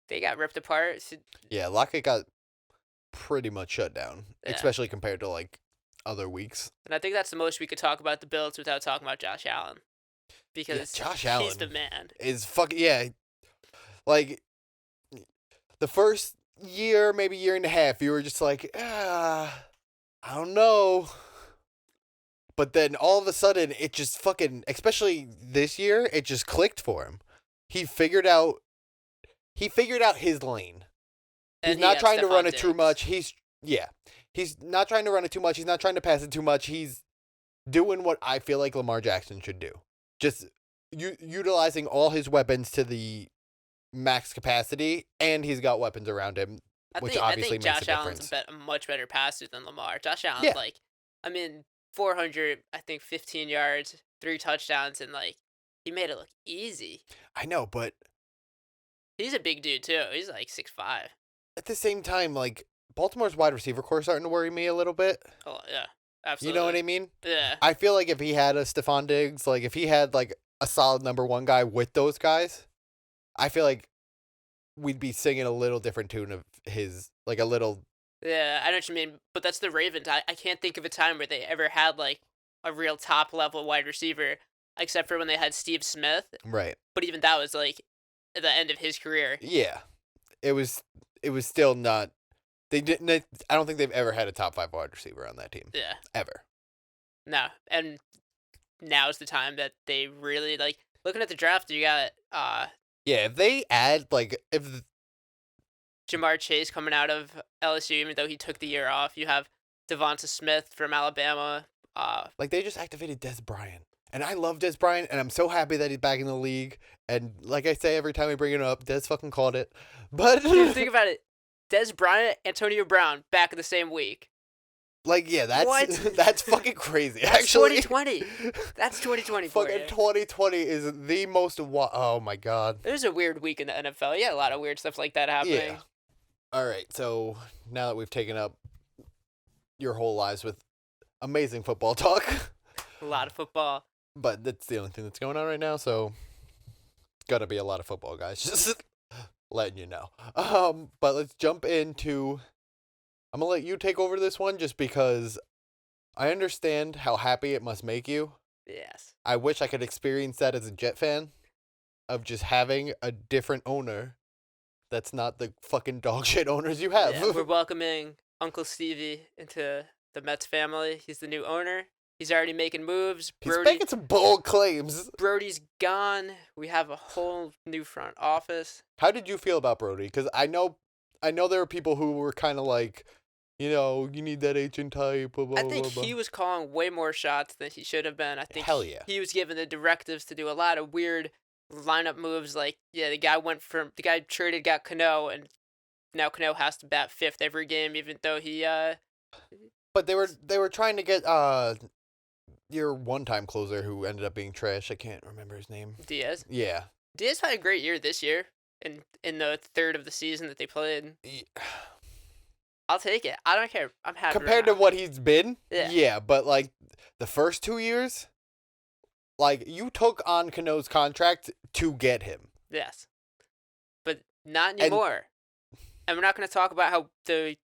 got ripped apart. Yeah, Lockett got pretty much shut down, especially compared to, like, other weeks. And I think that's the most we could talk about the Bills without talking about Josh Allen. Because Josh Allen he's the man. Is fucking, yeah. Like, the first year, maybe year and a half, you were just like, I don't know. But then all of a sudden, it just fucking, especially this year, it just clicked for him. He figured out his lane. He's not trying to run it too much. He's not trying to run it too much. He's not trying to pass it too much. He's doing what I feel like Lamar Jackson should do. Just utilizing all his weapons to the max capacity, and he's got weapons around him, which obviously makes a difference. I think Josh Allen's a much better passer than Lamar. Josh Allen's 415 yards, 3 touchdowns, and, like, he made it look easy. I know, but he's a big dude, too. He's, like, 6'5". At the same time, like, Baltimore's wide receiver core is starting to worry me a little bit. Oh, yeah. Absolutely. You know what I mean? Yeah. I feel like if he had a Stephon Diggs, like, if he had, like, a solid number one guy with those guys, I feel like we'd be singing a little different tune of his, like, a little... Yeah, I know what you mean, but that's the Ravens. I can't think of a time where they ever had, like, a real top-level wide receiver, except for when they had Steve Smith. Right. But even that was, like, at the end of his career. Yeah. It was still not... I don't think they've ever had a top 5 wide receiver on that team. Yeah. Ever. No, and now's the time that they really, like, looking at the draft, you got, yeah, if they add, like, if... Jamar Chase coming out of LSU, even though he took the year off. You have Devonta Smith from Alabama. Like, they just activated Des Bryant. And I love Des Bryant, and I'm so happy that he's back in the league. And like I say every time we bring it up, Des fucking called it. But... Dude, think about it. Des Bryant, Antonio Brown, back in the same week. Like, yeah, that's fucking crazy, that's actually. 2020. That's 2020 for fucking you. 2020 is the most... oh, my God. It was a weird week in the NFL. Yeah, a lot of weird stuff like that happening. Yeah. All right, so now that we've taken up your whole lives with amazing football talk. A lot of football. But that's the only thing that's going on right now, so it's going to be a lot of football, guys. Just letting you know. But let's jump into... I'm going to let you take over this one just because I understand how happy it must make you. Yes. I wish I could experience that as a Jet fan, of just having a different owner that's not the fucking dog shit owners you have. Yeah, we're welcoming Uncle Stevie into the Mets family. He's the new owner. He's already making moves. He's making some bold claims. Brody's gone. We have a whole new front office. How did you feel about Brody? Because I know there were people who were kind of like, you know, you need that agent type. Blah, blah, I think blah, blah. he was calling way more shots than he should have been. I think Hell yeah. He was given the directives to do a lot of weird lineup moves. Like, yeah, the guy traded, got Cano, and now Cano has to bat 5th every game, even though he But they were trying to get your one-time closer who ended up being trash. I can't remember his name. Diaz. Yeah. Diaz had a great year this year in the third of the season that they played. Yeah. I'll take it. I don't care. I'm happy. Compared to what he's been? Yeah. Yeah, but like the first 2 years, Like, you took on Cano's contract to get him. Yes. But not And- anymore. And we're not going to talk about how the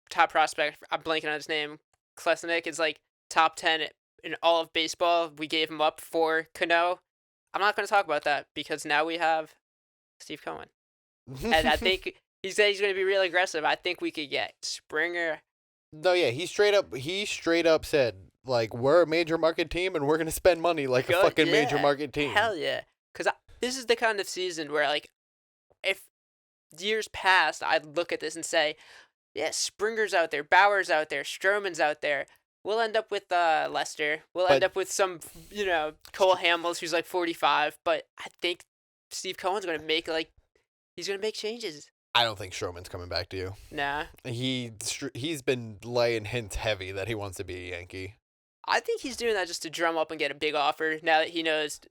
top prospect, I'm blanking on his name, Klesnik, is like top 10 in all of baseball. We gave him up for Cano. I'm not going to talk about that because now we have Steve Cohen. And I think he said he's going to be really aggressive. I think we could get Springer. No, yeah, he straight up said, like, we're a major market team and we're going to spend money like a Good, fucking major yeah. market team. Hell yeah. Because this is the kind of season where, like, if years past, I'd look at this and say, yeah, Springer's out there, Bauer's out there, Stroman's out there. We'll end up with Lester. We'll end But- up with some, Cole Hamels who's like 45. But I think Steve Cohen's going to make, he's going to make changes. I don't think Stroman's coming back to you. Nah. He's been laying hints heavy that he wants to be a Yankee. I think he's doing that just to drum up and get a big offer now that he knows,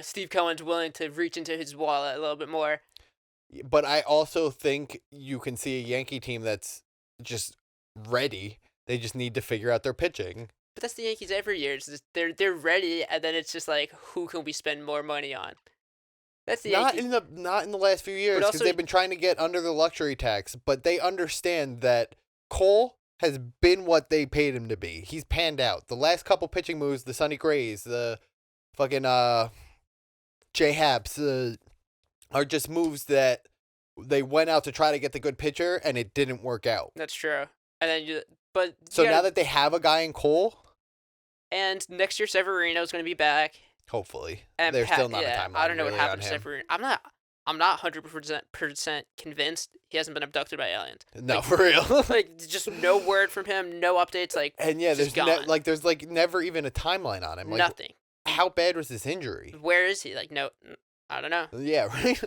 Steve Cohen's willing to reach into his wallet a little bit more. But I also think you can see a Yankee team that's just ready. They just need to figure out their pitching. But that's the Yankees every year. It's just, they're ready, and then it's just like, who can we spend more money on? That's the Not Yankees. in the last few years, because also- they've been trying to get under the luxury tax, but they understand that Cole has been what they paid him to be. He's panned out. The last couple pitching moves, the Sonny Grays, the fucking J Haps, are just moves that they went out to try to get the good pitcher, and it didn't work out. That's true. And then So now that they have a guy in Cole, and next year Severino's going to be back. hopefully, And there's still not a yeah, timeline. I don't know really what happened on to him. Severino. I'm not 100% convinced he hasn't been abducted by aliens. No, for real. Like, just no word from him, no updates, like, And yeah, just there's gone. there's never even a timeline on him. Like, nothing. how bad was this injury? Where is he? Like, no, I don't know. Yeah, right.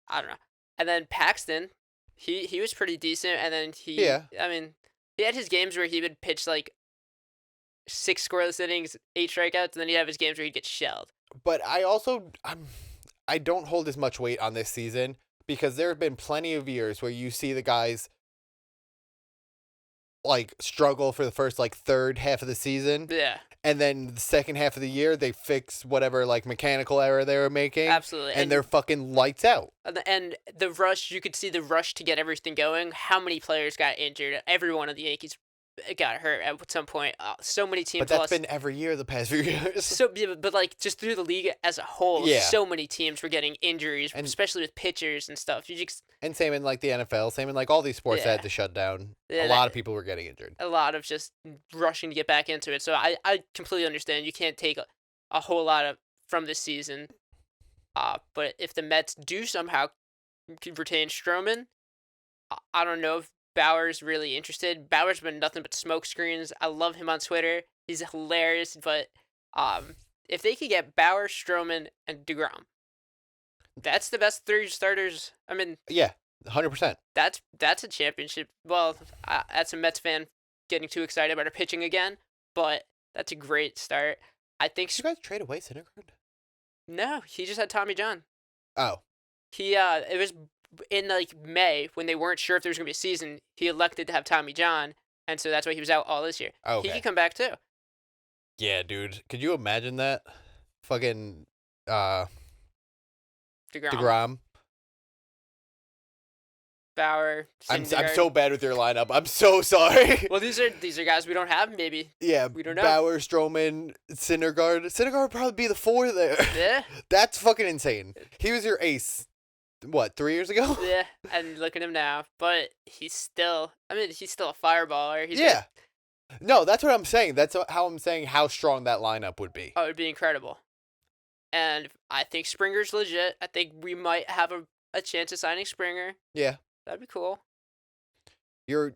I don't know. And then Paxton, he was pretty decent, and then Yeah. I mean, he had his games where he would pitch, like, 6 scoreless innings, 8 strikeouts, and then he'd have his games where he'd get shelled. But I don't hold as much weight on this season because there have been plenty of years where you see the guys like struggle for the first like third half of the season, Yeah, and then the second half of the year they fix whatever like mechanical error they were making, absolutely. and they're fucking lights out. And the rush, you could see the rush to get everything going. How many players got injured? Every one of the Yankees got hurt at some point. So many teams But that's lost. been every year the past few years. So, yeah, but like just through the league as a whole, Yeah. so many teams were getting injuries, And- especially with pitchers and stuff. You just And same in like the NFL, same in like all these sports that Yeah. had to shut down. Yeah, a lot of people were getting injured. a lot of just rushing to get back into it. So I completely understand. You can't take a whole lot of from this season. But if the Mets do somehow retain Stroman, I don't know if Bauer's really interested. Bauer's been nothing but smoke screens. I love him on Twitter. He's hilarious. But if they could get Bauer, Stroman, and DeGrom, that's the best 3 starters. I mean, Yeah, 100%. that's a championship. Well, that's a Mets fan getting too excited about our pitching again, but that's a great start. I think Did you guys trade away Syndergaard? no, he just had Tommy John. Oh, He it was in like May when they weren't sure if there was gonna be a season. He elected to have Tommy John, and so that's why he was out all this year. okay. He could come back too. Yeah, dude. Could you imagine that? Fucking DeGrom, DeGrom. Bauer, I'm Syndergaard. so bad with your lineup. I'm so sorry. Well, these are guys we don't have. Maybe Yeah, we don't know. Bauer, Stroman, Syndergaard. Syndergaard would probably be the 4 there. yeah, That's fucking insane. He was your ace. What, 3 years ago? yeah. And look at him now. But he's still. I mean, he's still a fireballer. He's Yeah. No, that's what I'm saying. That's how I'm saying how strong that lineup would be. Oh, it would be incredible. And I think Springer's legit. I think we might have a chance of signing Springer. Yeah. That'd be cool. Your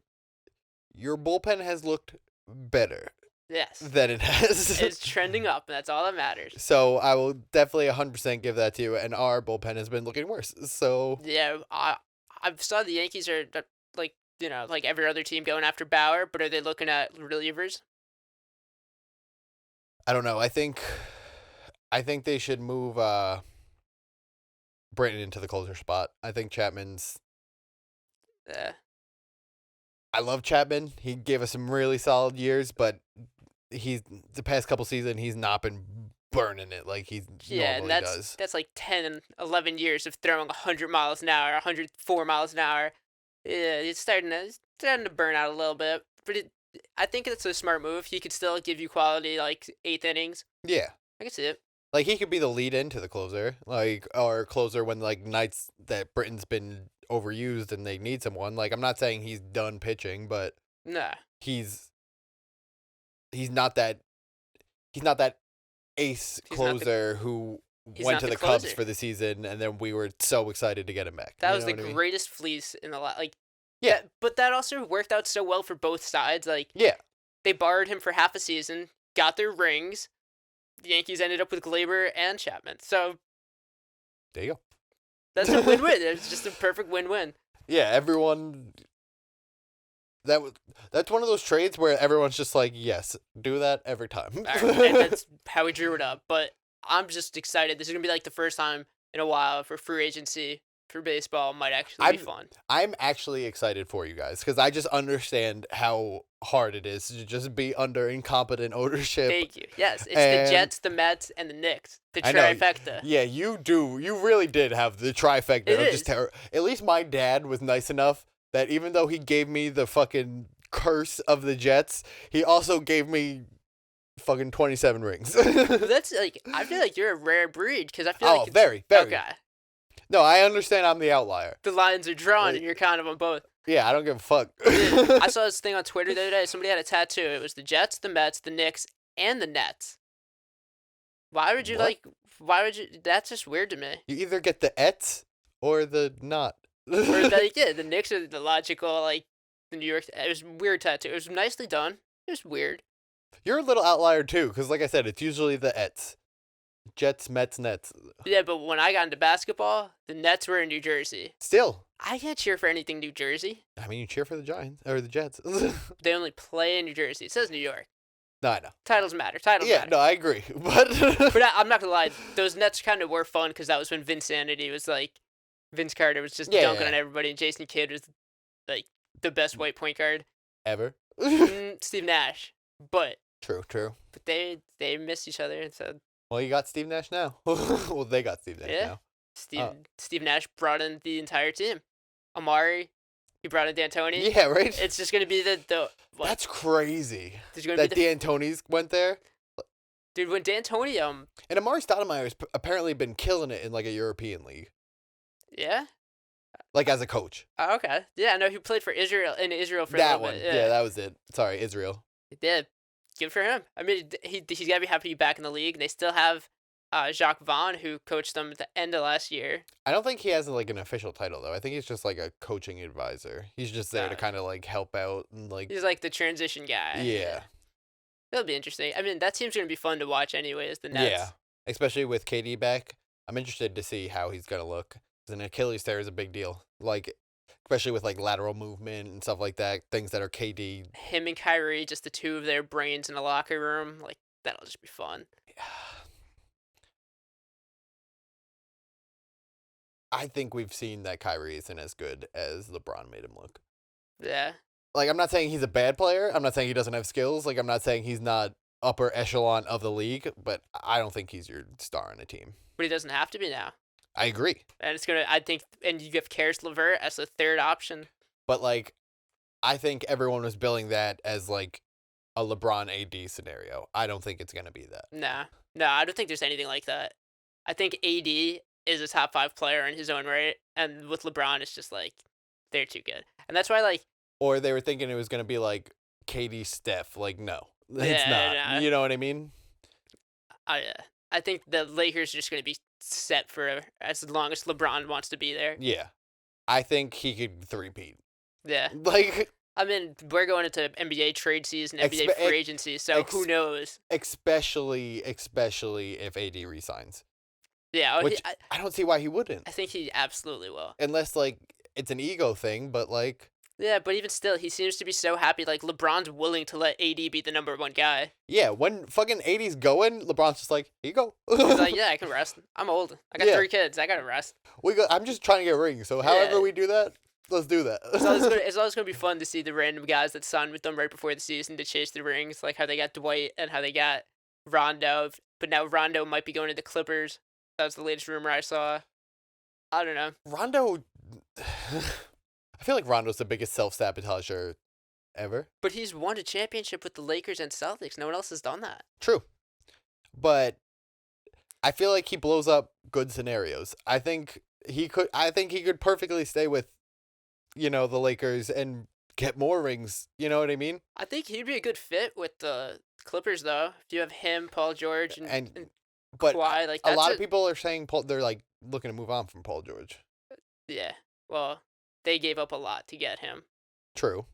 bullpen has looked better Yes. than it has. It's trending up, and that's all that matters. So I will definitely 100% give that to you. And our bullpen has been looking worse. So Yeah, I saw the Yankees are like like every other team going after Bauer, but are they looking at relievers? I don't know. I think they should move Britton into the closer spot. I think Chapman's. Yeah. I love Chapman. He gave us some really solid years, but he's the past couple seasons he's not been burning it like he Yeah, and normally does. that's like 10, 11 years of throwing 100 miles an hour, 104 miles an hour. Yeah, it's starting to burn out a little bit, but I think it's a smart move. He could still give you quality like 8th innings. Yeah. I can see it. Like he could be the lead into the closer, like or closer when like nights that Britain's been overused and they need someone. Like I'm not saying he's done pitching, but Nah. he's not that ace He's not the- closer who he's went not to the the Cubs closer. for the season and then we were so excited to get him back. That You was know the what I mean? greatest fleece in the like. Yeah. But that also worked out so well for both sides. Like Yeah. they borrowed him for half a season, got their rings. The Yankees ended up with Glaber and Chapman. So There you go. that's a win-win. It's just a perfect win-win. Yeah, everyone. That's one of those trades where everyone's just like, yes, do that every time. And that's how we drew it up. But I'm just excited. This is gonna be like the first time in a while for free agency for baseball. Might actually be fun. I'm actually excited for you guys because I just understand how hard it is to just be under incompetent ownership. Thank you. Yes, it's And- the Jets, the Mets, and the Knicks. The I know. trifecta. Yeah, you do. You really did have the trifecta. It of is. just At least my dad was nice enough that even though he gave me the fucking curse of the Jets, he also gave me fucking 27 rings. That's like I feel like you're a rare breed because I feel Oh, like it's, very, very. okay. No, I understand I'm the outlier. The lines are drawn Right. and you're kind of on both. Yeah, I don't give a fuck. I saw this thing on Twitter the other day. Somebody had a tattoo. It was the Jets, the Mets, the Knicks, and the Nets. Why would you What? Why would you? That's just weird to me. You either get the ets or the not. Or like, yeah, the Knicks are the logical like the New York. It was a weird tattoo. It was nicely done. It was weird. You're a little outlier too, because like I said, it's usually the ets. Jets, Mets, Nets. Yeah, but when I got into basketball, the Nets were in New Jersey. Still, I can't cheer for anything New Jersey. I mean, you cheer for the Giants or the Jets. They only play in New Jersey. It says New York. No, I know. Titles matter. Titles Yeah, matter. no, I agree. But But I'm not gonna lie. Those Nets kind of were fun because that was when Vinsanity was like, Vince Carter was just Yeah, dunking yeah. on everybody, and Jason Kidd was like the best white point guard. ever. Steve Nash, but True. they missed each other, and so Well, you got Steve Nash now. Well, they got Steve Nash Yeah. now. Steve Nash brought in the entire team. Amari, he brought in D'Antoni. Yeah, right. It's just gonna be the what? That's crazy. There's gonna That be the D'Antoni's went there, dude when D'Antoni and Amari Stoudemire has apparently been killing it in like a European league, yeah. like as a coach. Oh, okay. Yeah, no, he played for Israel for a That little one, bit. yeah, that was it. Sorry, Israel. Yeah, good for him. I mean, he's got to be happy to be back in the league. They still have Jacques Vaughn, who coached them at the end of last year. I don't think he has like an official title though. I think he's just like a coaching advisor. He's just there to Uh, kind of like help out and like He's like the transition guy. yeah, That'll be interesting. I mean, that team's going to be fun to watch anyways, the Nets. yeah. Especially with KD back, I'm interested to see how he's gonna look. 'Cause an Achilles tear is a big deal. Like, especially with like lateral movement and stuff like that. Things that are KD. Him and Kyrie, just the two of their brains in a locker room. Like, that'll just be fun. I think we've seen that Kyrie isn't as good as LeBron made him look. Yeah. Like, I'm not saying he's a bad player. I'm not saying he doesn't have skills. Like, I'm not saying he's not upper echelon of the league, but I don't think he's your star on a team. But he doesn't have to be now. I agree. And it's going to, I think, and you have Karis LeVert as the third option. But, like, I think everyone was billing that as, like, a LeBron AD scenario. I don't think it's going to be that. Nah. No, I don't think there's anything like that. I think AD is a top 5 player in his own right. And with LeBron, it's just like, they're too good. And that's why, like, Or they were thinking it was going to be, like, KD Steph. Like, no. It's Yeah, not. no. You know what I mean? I think the Lakers are just going to be set for as long as LeBron wants to be there. Yeah. I think he could three-peat. Yeah. Like, I mean, we're going into NBA trade season, NBA Expe- free agency, so ex- who knows? especially if AD resigns. Yeah, Which I don't see why he wouldn't. I think he absolutely will. Unless, like, it's an ego thing, but, like, Yeah, but even still, he seems to be so happy. Like, LeBron's willing to let AD be the number 1 guy. yeah, when fucking 80's going, LeBron's just like, here you go. He's like, yeah, I can rest. I'm old. I got Yeah. 3 kids. I got to rest. I'm just trying to get rings, so however Yeah. we do that, Let's do that. It's always gonna be fun to see the random guys that signed with them right before the season to chase the rings, like how they got Dwight and how they got Rondo. But now Rondo might be going to the Clippers. That was the latest rumor I saw. I don't know. Rondo, I feel like Rondo's the biggest self-sabotager ever. But he's won a championship with the Lakers and Celtics. No one else has done that. True. But I feel like he blows up good scenarios. I think he could perfectly stay with, the Lakers and get more rings. You know what I mean? I think he'd be a good fit with the Clippers, though. If you have him, Paul George, and But Kawhi, like a lot of people are saying they're like looking to move on from Paul George. Yeah. Well, they gave up a lot to get him. True.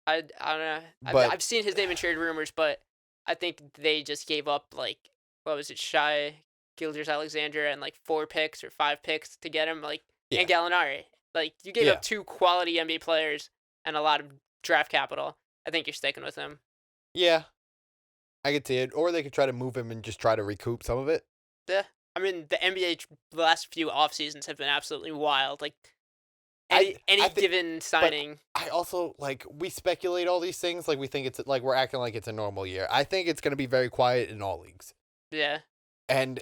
I don't know. But- I've seen his name in trade rumors, but I think they just gave up like what was it, Shai Gilgeous-Alexander and like 4 picks or 5 picks to get him, like Yeah. and Gallinari. Like you gave Yeah. up 2 quality NBA players and a lot of draft capital. I think you're sticking with him. Yeah. I could see it. Or they could try to move him and just try to recoup some of it. Yeah. I mean, the NBA the last few off seasons have been absolutely wild. Like I given signing. I also, we speculate all these things, we think it's, we're acting like it's a normal year. I think it's going to be very quiet in all leagues. Yeah. And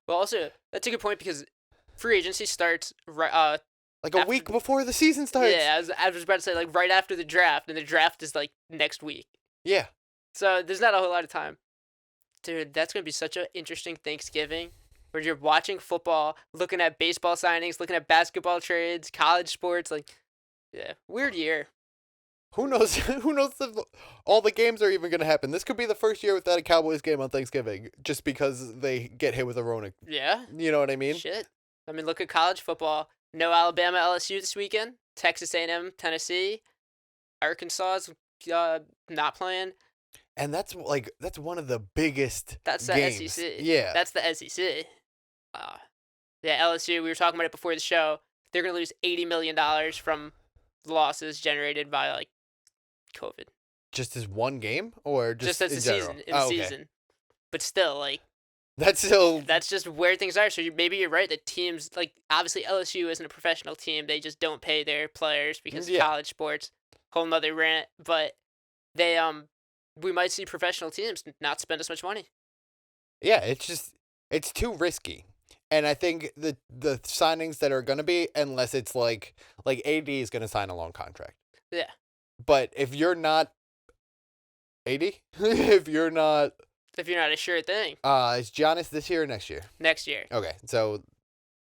Well, also, that's a good point because free agency starts right. a After- week before the season starts. Yeah, I was about to say like right after the draft, and the draft is like next week. Yeah. So there's not a whole lot of time. Dude, that's gonna be such an interesting Thanksgiving where you're watching football, looking at baseball signings, looking at basketball trades, college sports. Yeah, weird year. Who knows? Who knows if all the games are even going to happen? This could be the first year without a Cowboys game on Thanksgiving, just because they get hit with a Rona. Yeah. You know what I mean? Shit. I mean, look at college football. No Alabama, LSU this weekend. Texas A&M, Tennessee. Arkansas is not playing. And that's one of the biggest That's the games. SEC. Yeah. That's the SEC. Yeah, LSU, we were talking about it before the show. They're going to lose $80 million from losses generated by, COVID. Just as one game, or just as in the general? season. In the season. But still, That's still. that's just where things are. So maybe you're right that teams, obviously LSU isn't a professional team. They just don't pay their players because of Yeah. college sports. Whole nother rant. But they, we might see professional teams not spend as much money. Yeah, it's too risky. And I think the signings that are gonna be, unless it's like AD is gonna sign a long contract. Yeah. But if you're not AD, if you're not, If you're not a sure thing. is Giannis this year or next year? Next year. Okay, so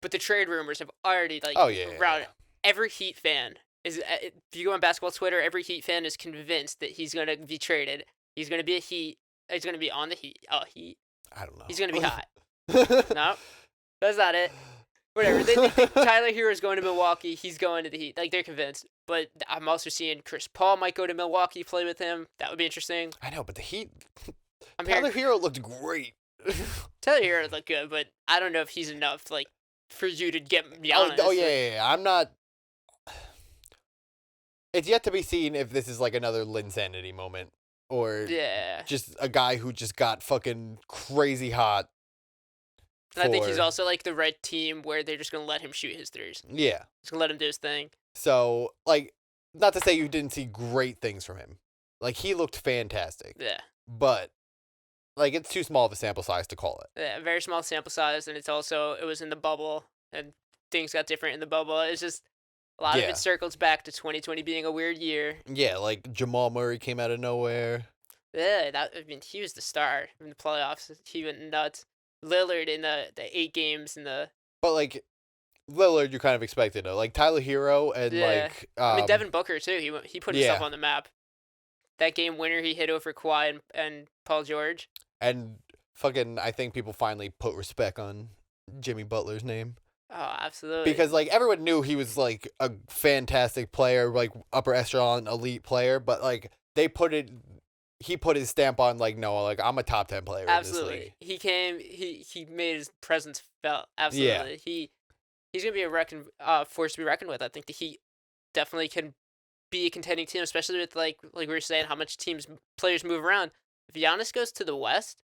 But the trade rumors have already Oh, yeah. routed. Every Heat fan is. If you go on basketball Twitter, every Heat fan is convinced that he's gonna be traded. He's gonna be a Heat. He's gonna be on the Heat. Oh, Heat. I don't know. He's gonna be hot. No, that's not it. Whatever. They think Tyler Hero's going to Milwaukee. He's going to the Heat. They're convinced. But I'm also seeing Chris Paul might go to Milwaukee, play with him. That would be interesting. I know, but the Heat. I'm Tyler hearing Hero looked great. Tyler Hero look good, but I don't know if he's enough for you to get Giannis. Oh yeah. I'm not. It's yet to be seen if this is another Linsanity moment, or Yeah. just a guy who just got fucking crazy hot. And I think he's for- also the right team where they're just gonna let him shoot his threes. Yeah. Just gonna let him do his thing. So not to say you didn't see great things from him. He looked fantastic, Yeah. but it's too small of a sample size to call it. Yeah, very small sample size, and it was in the bubble, and things got different in the bubble. It's just a lot of Yeah. it circles back to 2020 being a weird year. Yeah, Jamal Murray came out of nowhere. Yeah, he was the star in the playoffs. He went nuts. Lillard in the 8 games in the. But Lillard, you kind of expected it. Tyler Hero and Yeah. I mean, um, Devin Booker too. He put himself yeah. on the map. That game winner he hit over Kawhi and Paul George. and fucking I think people finally put respect on Jimmy Butler's name. Oh, absolutely. Because everyone knew he was a fantastic player, upper echelon elite player, but he put his stamp on no, I'm a top 10 player in this absolutely, league. he came. He made his presence felt. Absolutely, he's gonna be a force to be reckoned with. I think the Heat definitely can be a contending team, especially with like we were saying how much players move around. If Giannis goes to the West,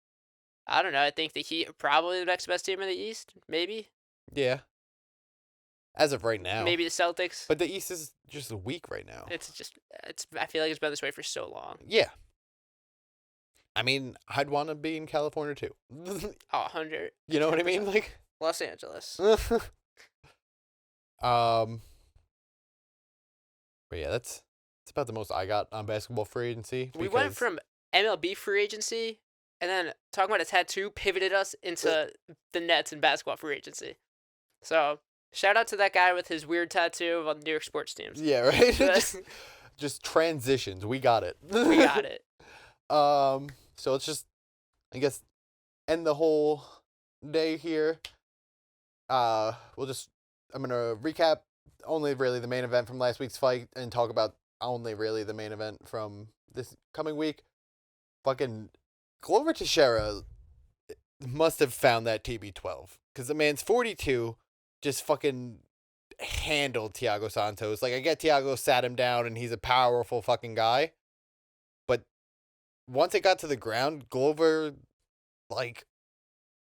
I don't know. I think the Heat are probably the next best team in the East. Maybe. Yeah. as of right now. Maybe the Celtics. But the East is just weak right now. It's. I feel like it's been this way for so long. Yeah. I mean, I'd want to be in California too. 100. You know what I mean? Like Los Angeles. But yeah, that's about the most I got on basketball free agency. We went from MLB free agency, and then talking about a tattoo pivoted us into the Nets and basketball free agency. So shout out to that guy with his weird tattoo on the New York sports teams. Yeah, right. just transitions. We got it. We got it. So let's just, I guess, end the whole day here. I'm gonna recap only really the main event from last week's fight and talk about only really the main event from this coming week. Fucking Glover Teixeira must have found that TB12 because the man's 42, just fucking handled Thiago Santos. Like, I get Thiago sat him down and he's a powerful fucking guy, but once it got to the ground, Glover, like,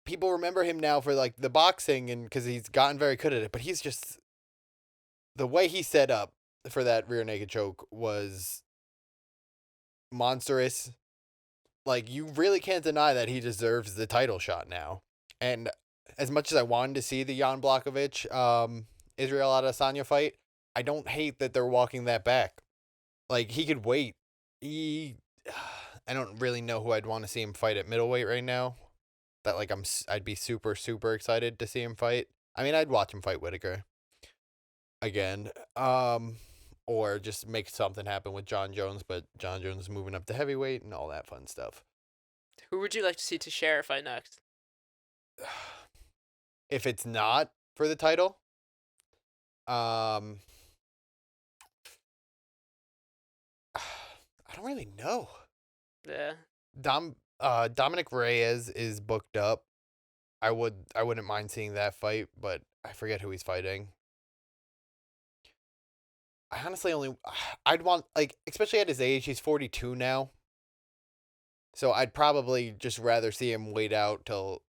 people remember him now for like the boxing and because he's gotten very good at it, but he's just, the way he set up for that rear naked choke was monstrous. Like, you really can't deny that he deserves the title shot now. And as much as I wanted to see the Jan Blachowicz, Israel Adesanya fight, I don't hate that they're walking that back. Like, he could wait. I don't really know who I'd want to see him fight at middleweight right now. That, like, I'd be super, super excited to see him fight. I mean, I'd watch him fight Whitaker again. Or just make something happen with John Jones, but John Jones is moving up to heavyweight and all that fun stuff. Who would you like to see Teixeira fight next? If it's not for the title, I don't really know. Yeah. Dominic Reyes is booked up. I wouldn't mind seeing that fight, but I forget who he's fighting. I honestly I'd want, like, especially at his age, he's 42 now. So I'd probably just rather see him wait out till,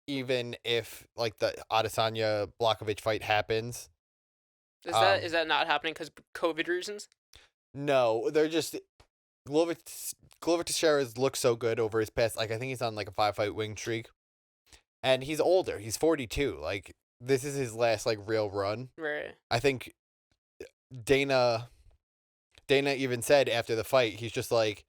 even if, like, the Adesanya Blachowicz fight happens. Is that not happening because COVID reasons? No, they're just, Glover Teixeira's looks so good over his past, like, I think he's on, like, a 5-fight win streak. And he's older. He's 42. Like, this is his last, like, real run. Right. I think Dana even said after the fight, he's just like,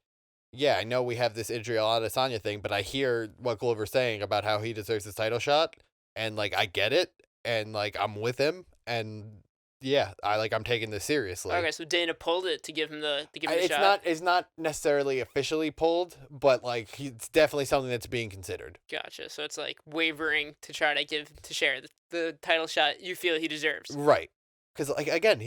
yeah, I know we have this Israel Adesanya thing, but I hear what Glover's saying about how he deserves his title shot, and, like, I get it, and, like, I'm with him, and yeah, I'm taking this seriously. Okay, so Dana pulled it to give him the shot. It's not necessarily officially pulled, but, like, it's definitely something that's being considered. Gotcha. So it's like wavering to try to give Teixeira the title shot you feel he deserves. Right. Because, like, again,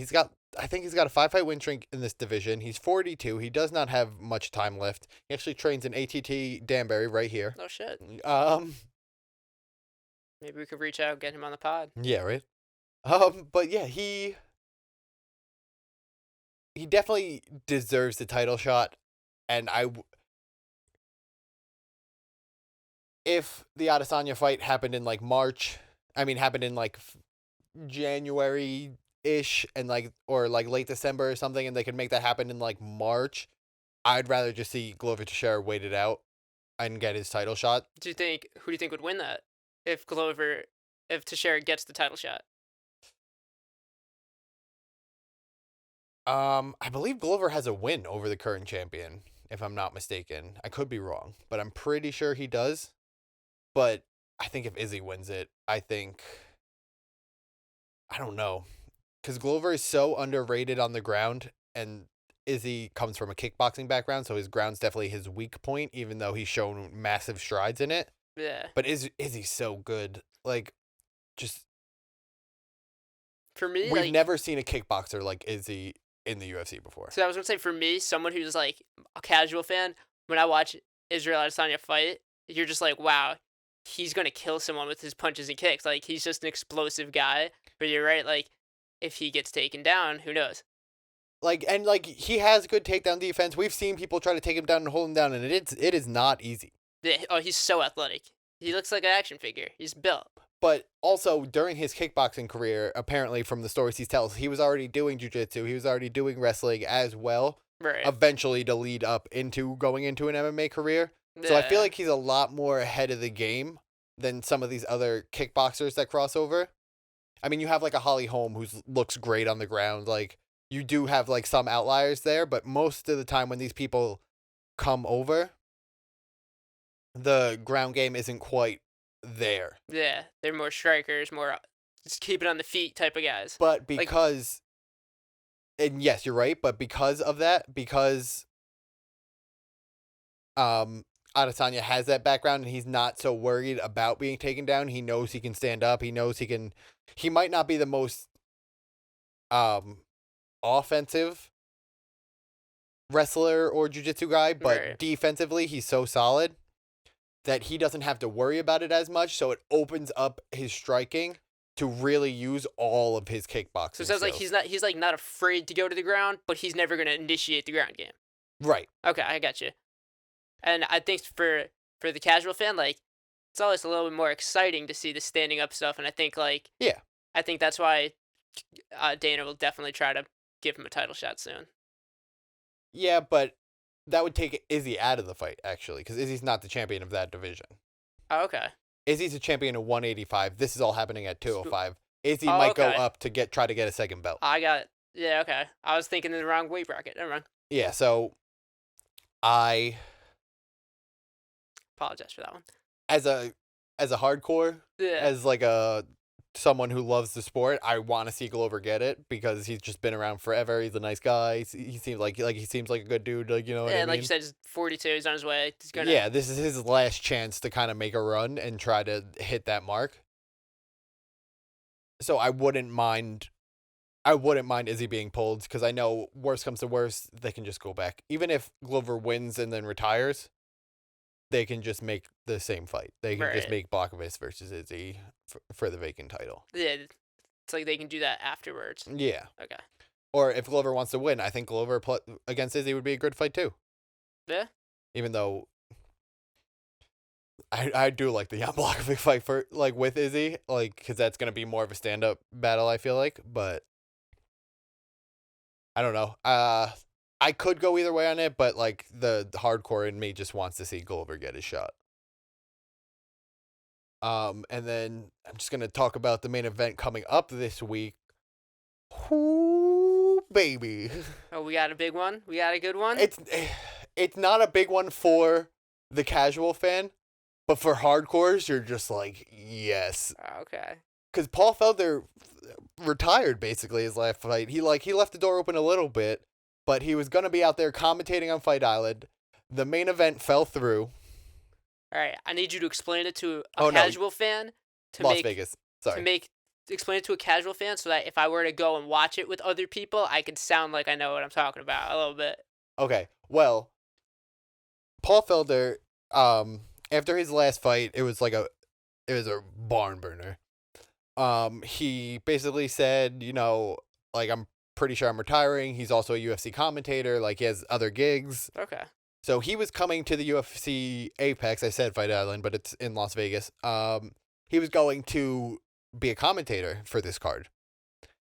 I think he's got a 5-fight win streak in this division. He's 42. He does not have much time left. He actually trains in ATT Danbury right here. Oh, shit. Maybe we could reach out and get him on the pod. Yeah, right? But yeah, he definitely deserves the title shot. And if the Adesanya fight happened in, like, happened in, like, January-ish and, like, or, like, late December or something, and they could make that happen in, like, March, I'd rather just see Glover Teixeira wait it out and get his title shot. Who do you think would win that if Teixeira gets the title shot? I believe Glover has a win over the current champion, if I'm not mistaken. I could be wrong, but I'm pretty sure he does. But I think if Izzy wins it, I don't know. Because Glover is so underrated on the ground, and Izzy comes from a kickboxing background, so his ground's definitely his weak point, even though he's shown massive strides in it. Yeah. But Izzy's so good. Like, just... For me, we've never seen a kickboxer like Izzy in the UFC before. So I was going to say, for me, someone who's, like, a casual fan, when I watch Israel Adesanya fight, you're just like, wow, he's going to kill someone with his punches and kicks. Like, he's just an explosive guy. But you're right, like, if he gets taken down, who knows? Like, and, like, he has good takedown defense. We've seen people try to take him down and hold him down, and it is not easy. Yeah, oh, he's so athletic. He looks like an action figure. He's built. But also during his kickboxing career, apparently from the stories he tells, he was already doing jiu-jitsu. He was already doing wrestling as well. Right. Eventually to lead up into going into an MMA career. So I feel Yeah. like he's a lot more ahead of the game than some of these other kickboxers that cross over. I mean, you have like a Holly Holm who looks great on the ground. Like, you do have like some outliers there, but most of the time when these people come over, the ground game isn't quite there. Yeah, they're more strikers, more just keep it on the feet type of guys. But because, and yes, you're right, but because of that, because Adesanya has that background and he's not so worried about being taken down, he knows he can stand up, he knows he might not be the most offensive wrestler or jiu-jitsu guy, but Right. defensively he's so solid that he doesn't have to worry about it as much, so it opens up his striking to really use all of his kickboxing. So it sounds like he's like not afraid to go to the ground, but he's never gonna initiate the ground game. right. Okay, I got you. And I think for the casual fan, like it's always a little bit more exciting to see the standing up stuff, and I think Yeah. I think that's why Dana will definitely try to give him a title shot soon. Yeah, but that would take Izzy out of the fight, actually, because Izzy's not the champion of that division. Oh, okay. Izzy's a champion of 185. This is all happening at 205. Izzy Oh, might go okay. up to try to get a second belt. Yeah, okay. I was thinking in the wrong weight bracket. Never mind. Yeah, so I, Apologize for that one. as a hardcore, Yeah. as like someone who loves the sport, I want to see Glover get it because he's just been around forever. He's a nice guy. He seems like a good dude. Like, you know what I Yeah, mean? like you said, he's 42. He's on his way. He's gonna. Yeah, this is his last chance to kind of make a run and try to hit that mark. So I wouldn't mind Izzy being pulled because I know worst comes to worst, they can just go back. Even if Glover wins and then retires, they can just make the same fight. They can just Right. make Blachowicz versus Izzy for the vacant title. Yeah, it's like they can do that afterwards. Yeah. Okay. Or if Glover wants to win, I think Glover against Izzy would be a good fight too. Yeah. Even though I do like the Jan Blachowicz fight for like with Izzy, like because that's gonna be more of a stand up battle. I feel like, but I don't know. I could go either way on it, but like the hardcore in me just wants to see Glover get his shot. And then I'm just gonna talk about the main event coming up this week. Ooh, baby. Oh, we got a big one. We got a good one. It's not a big one for the casual fan, but for hardcores, you're just like, yes. Okay. Because Paul Felder retired basically his last fight. He left the door open a little bit, but he was gonna be out there commentating on Fight Island. The main event fell through. All right. I need you to explain it to a Oh, no. casual fan. Las Vegas. To Sorry. explain it to a casual fan so that if I were to go and watch it with other people, I could sound like I know what I'm talking about a little bit. Okay. Well, Paul Felder, after his last fight, it was a barn burner. He basically said, like, I'm pretty sure I'm retiring. He's also a UFC commentator. Like, he has other gigs. Okay. So he was coming to the UFC Apex. I said Fight Island, but it's in Las Vegas. He was going to be a commentator for this card.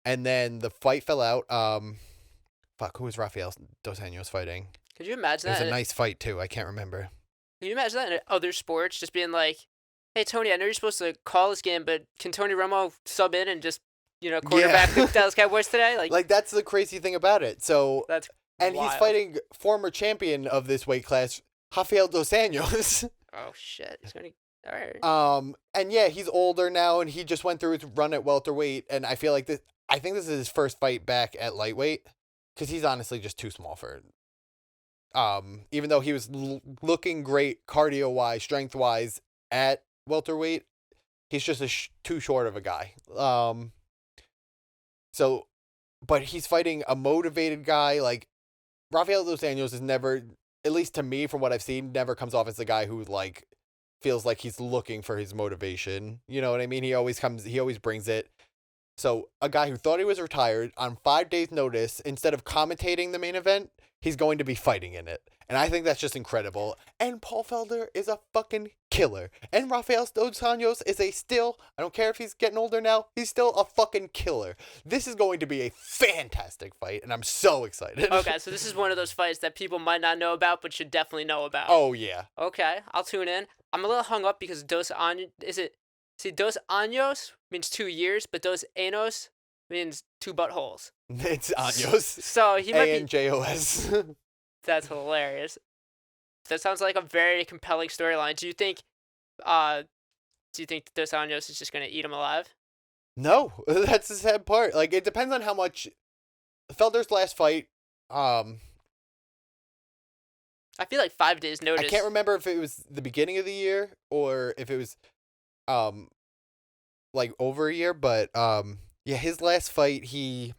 And then the fight fell out. Who was Rafael Dos Anjos fighting? Could you imagine It was that? a nice fight, too. I can't remember. Can you imagine that in other sports, just being like, "Hey Tony, I know you're supposed to call this game, but can Tony Romo sub in and just, quarterback the Dallas Cowboys today?" Like that's the crazy thing about it. So That's and wild. he's fighting former champion of this weight class, Rafael Dos Anjos. Oh shit, he's gonna. All right. And yeah, he's older now, and he just went through his run at welterweight, and I feel like this. I think this is his first fight back at lightweight, because he's honestly just too small for it. Even though he was looking great cardio wise, strength wise at welterweight, he's just too short of a guy. So, but he's fighting a motivated guy. Like Rafael Dos Anjos is never, at least to me, from what I've seen, never comes off as the guy who like feels like he's looking for his motivation. You know what I mean? He always brings it. So a guy who thought he was retired on 5 days' notice, instead of commentating the main event, he's going to be fighting in it. And I think that's just incredible. And Paul Felder is a fucking killer. And Rafael Dos Anjos is I don't care if he's getting older now, he's still a fucking killer. This is going to be a fantastic fight, and I'm so excited. Okay, so this is one of those fights that people might not know about, but should definitely know about. Oh, yeah. Okay, I'll tune in. I'm a little hung up because Dos Años means 2 years, but Dos Anos means 2 buttholes. It's Anjos. So he might be. A-N-J-O-S. That's hilarious. That sounds like a very compelling storyline. Do you think Dos Años is just gonna eat him alive? No, that's the sad part. Like, it depends on how much Felder's last fight. I feel like 5 days notice. I can't remember if it was the beginning of the year or if it was, like over a year. But yeah, his last fight he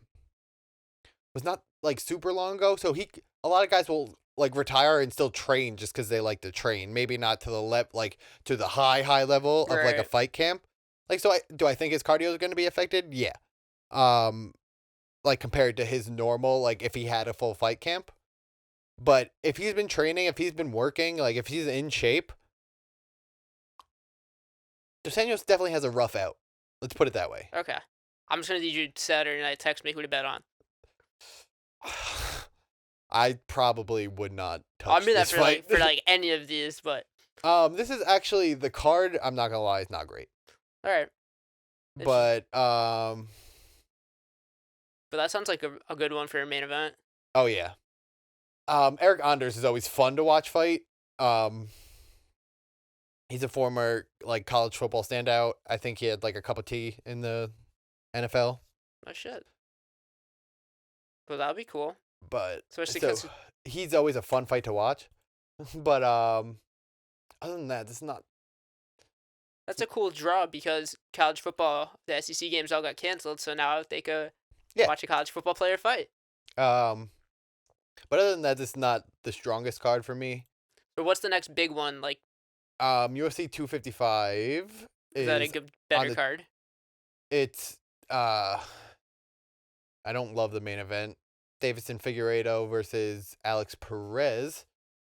was not like super long ago. So a lot of guys will like retire and still train just because they like to train. Maybe not to to the high level of like a Right. fight camp. Like, so do I think his cardio is going to be affected? Yeah. Like compared to his normal, like if he had a full fight camp. But if he's been training, if he's been working, like if he's in shape, Dos Anjos definitely has a rough out. Let's put it that way. Okay. I'm just gonna need you Saturday night text me who to bet on. I probably would not touch I mean that this for fight. like any of these, but This is actually the card. I'm not gonna lie, it's not great. all right. But But that sounds like a good one for a main event. oh yeah. Eric Anders is always fun to watch fight. He's a former like college football standout. I think he had like a cup of tea in the NFL. Oh shit. Well, that'd be cool. But Especially so 'cause- he's always a fun fight to watch. But other than that, it's not. That's a cool draw because college football, the SEC games all got canceled, so now they could Yeah. watch a college football player fight. But other than that, it's not the strongest card for me. But what's the next big one? Like, UFC 255 is that a is good, better the- card? it's I don't love the main event. Davison Figueiredo versus Alex Perez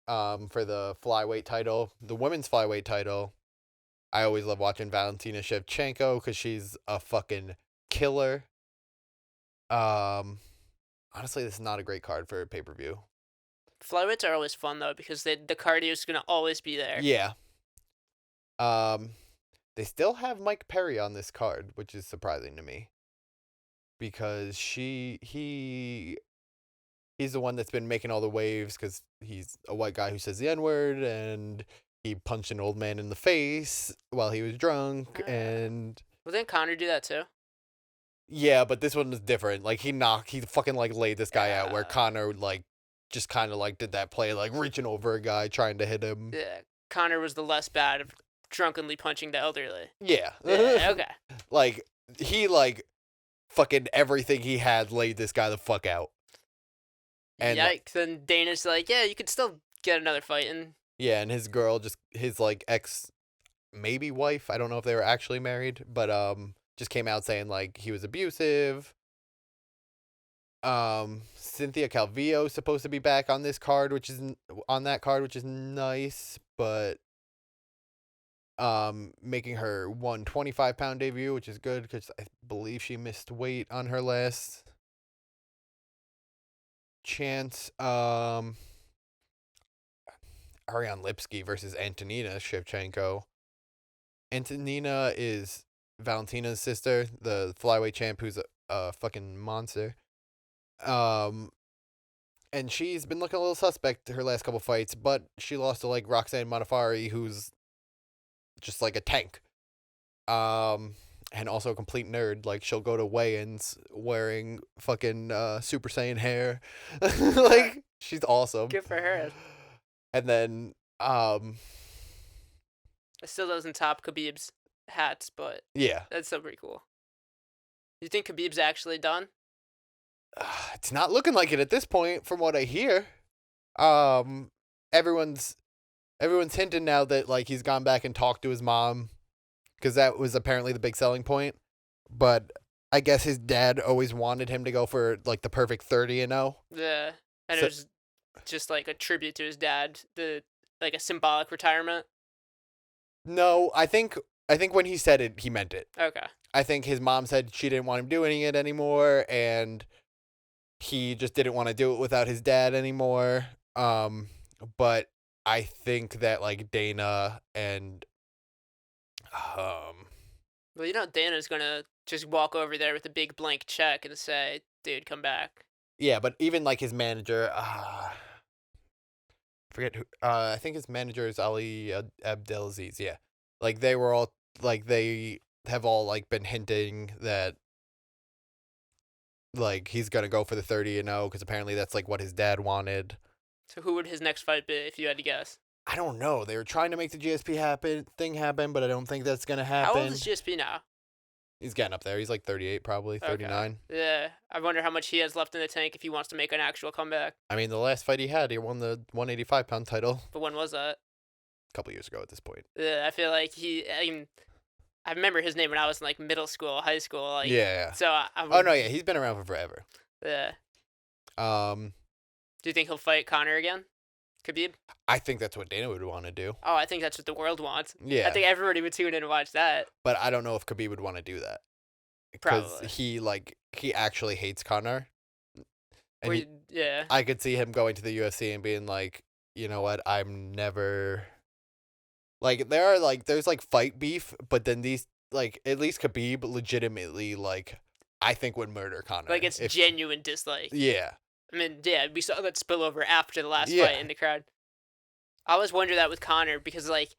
for the flyweight title. The women's flyweight title. I always love watching Valentina Shevchenko because she's a fucking killer. Honestly, this is not a great card for a pay-per-view. Flyweights are always fun though because the cardio is gonna always be there. Yeah. They still have Mike Perry on this card, which is surprising to me. Because he's the one that's been making all the waves because he's a white guy who says the N-word and he punched an old man in the face while he was drunk and Well, didn't Connor do that too? yeah, but this one is different. Like he fucking like laid this guy out where Yeah. Connor like just kind of like did that play like reaching over a guy trying to hit him. Yeah, Connor was the less bad of drunkenly punching the elderly. Yeah. Yeah, okay. Like he like fucking everything he had laid this guy the fuck out. And Yikes! Then Dana's like, yeah, you could still get another fight, and yeah, and his girl his like ex maybe wife, I don't know if they were actually married, but just came out saying like he was abusive. Cynthia Calvillo is supposed to be back on this card, which is nice, but making her 125-pound debut, which is good because I believe she missed weight on her last chance. Ariane Lipsky versus Antonina Shevchenko. Antonina is Valentina's sister, the flyweight champ, who's a fucking monster. And she's been looking a little suspect her last couple fights, but she lost to like Roxanne Modafferi, who's just like a tank. And also a complete nerd. Like she'll go to weigh-ins wearing fucking Super Saiyan hair. Like she's awesome. good for her. And then It still doesn't top Khabib's hats, but yeah. that's still pretty cool. You think Khabib's actually done? It's not looking like it at this point from what I hear. Everyone's hinting now that like he's gone back and talked to his mom because that was apparently the big selling point. But I guess his dad always wanted him to go for like the perfect 30-0. Yeah, and So- it was just like a tribute to his dad, like a symbolic retirement. No, I think when he said it, he meant it. Okay. I think his mom said she didn't want him doing it anymore, and he just didn't want to do it without his dad anymore. But I think that like Dana and Well, Dana's gonna just walk over there with a big blank check and say, "Dude, come back." yeah, but even like his manager, forget who. I think his manager is Ali Abdelaziz. Yeah, like they were all like they have all like been hinting that like he's gonna go for the 30-0 because apparently that's like what his dad wanted. So who would his next fight be if you had to guess? I don't know. They were trying to make the GSP happen, but I don't think that's gonna happen. How old is GSP now? He's getting up there. He's like 38, probably 39. Okay. Yeah, I wonder how much he has left in the tank if he wants to make an actual comeback. I mean, the last fight he had, he won the 185-pound title But when was that? a couple years ago at this point. Yeah, I feel like I remember his name when I was in like middle school, high school. Like, Yeah. So Oh no, yeah, he's been around for forever. Yeah. Um, Do you think he'll fight Connor again? Khabib? I think that's what Dana would want to do. Oh, I think that's what the world wants. Yeah. I think everybody would tune in and watch that. But I don't know if Khabib would want to do that. Probably. He actually hates Connor. And Yeah. I could see him going to the UFC and being like, you know what, I'm never like there's like fight beef, but then these like at least Khabib legitimately like I think would murder Connor. Like it's genuine dislike. Yeah. I mean, yeah, we saw that spill over after the last Yeah. fight in the crowd. I always wonder that with Connor because, like,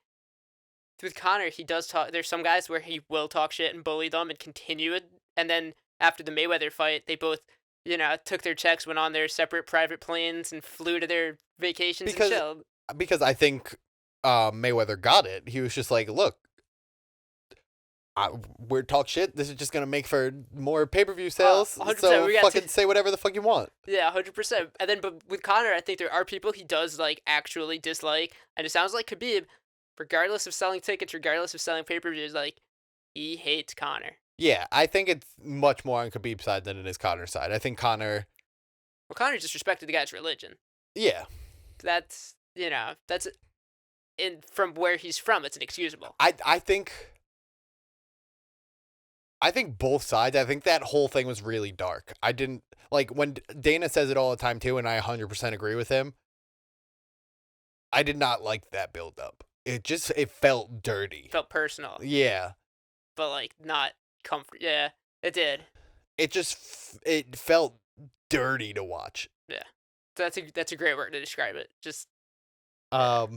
with Connor, he does talk. There's some guys where he will talk shit and bully them and continue it. And then after the Mayweather fight, they both, took their checks, went on their separate private planes, and flew to their vacations and chilled. Because I think Mayweather got it. He was just like, look, we're talk shit. This is just gonna make for more pay-per-view sales. 100%, so we got fucking say whatever the fuck you want. Yeah, 100%. And then, but with Connor, I think there are people he does like actually dislike, and it sounds like Khabib, regardless of selling tickets, regardless of selling pay-per-views, like he hates Connor. Yeah, I think it's much more on Khabib's side than it is Connor's side. I think Connor. Well, Connor disrespected the guy's religion. Yeah. That's from where he's from, it's inexcusable. I think both sides. I think that whole thing was really dark. I didn't like when Dana says it all the time too, and I 100% agree with him. I did not like that build up. It felt dirty. Felt personal. Yeah. But like not comfort. Yeah, it did. It felt dirty to watch. Yeah, that's a great word to describe it. Just like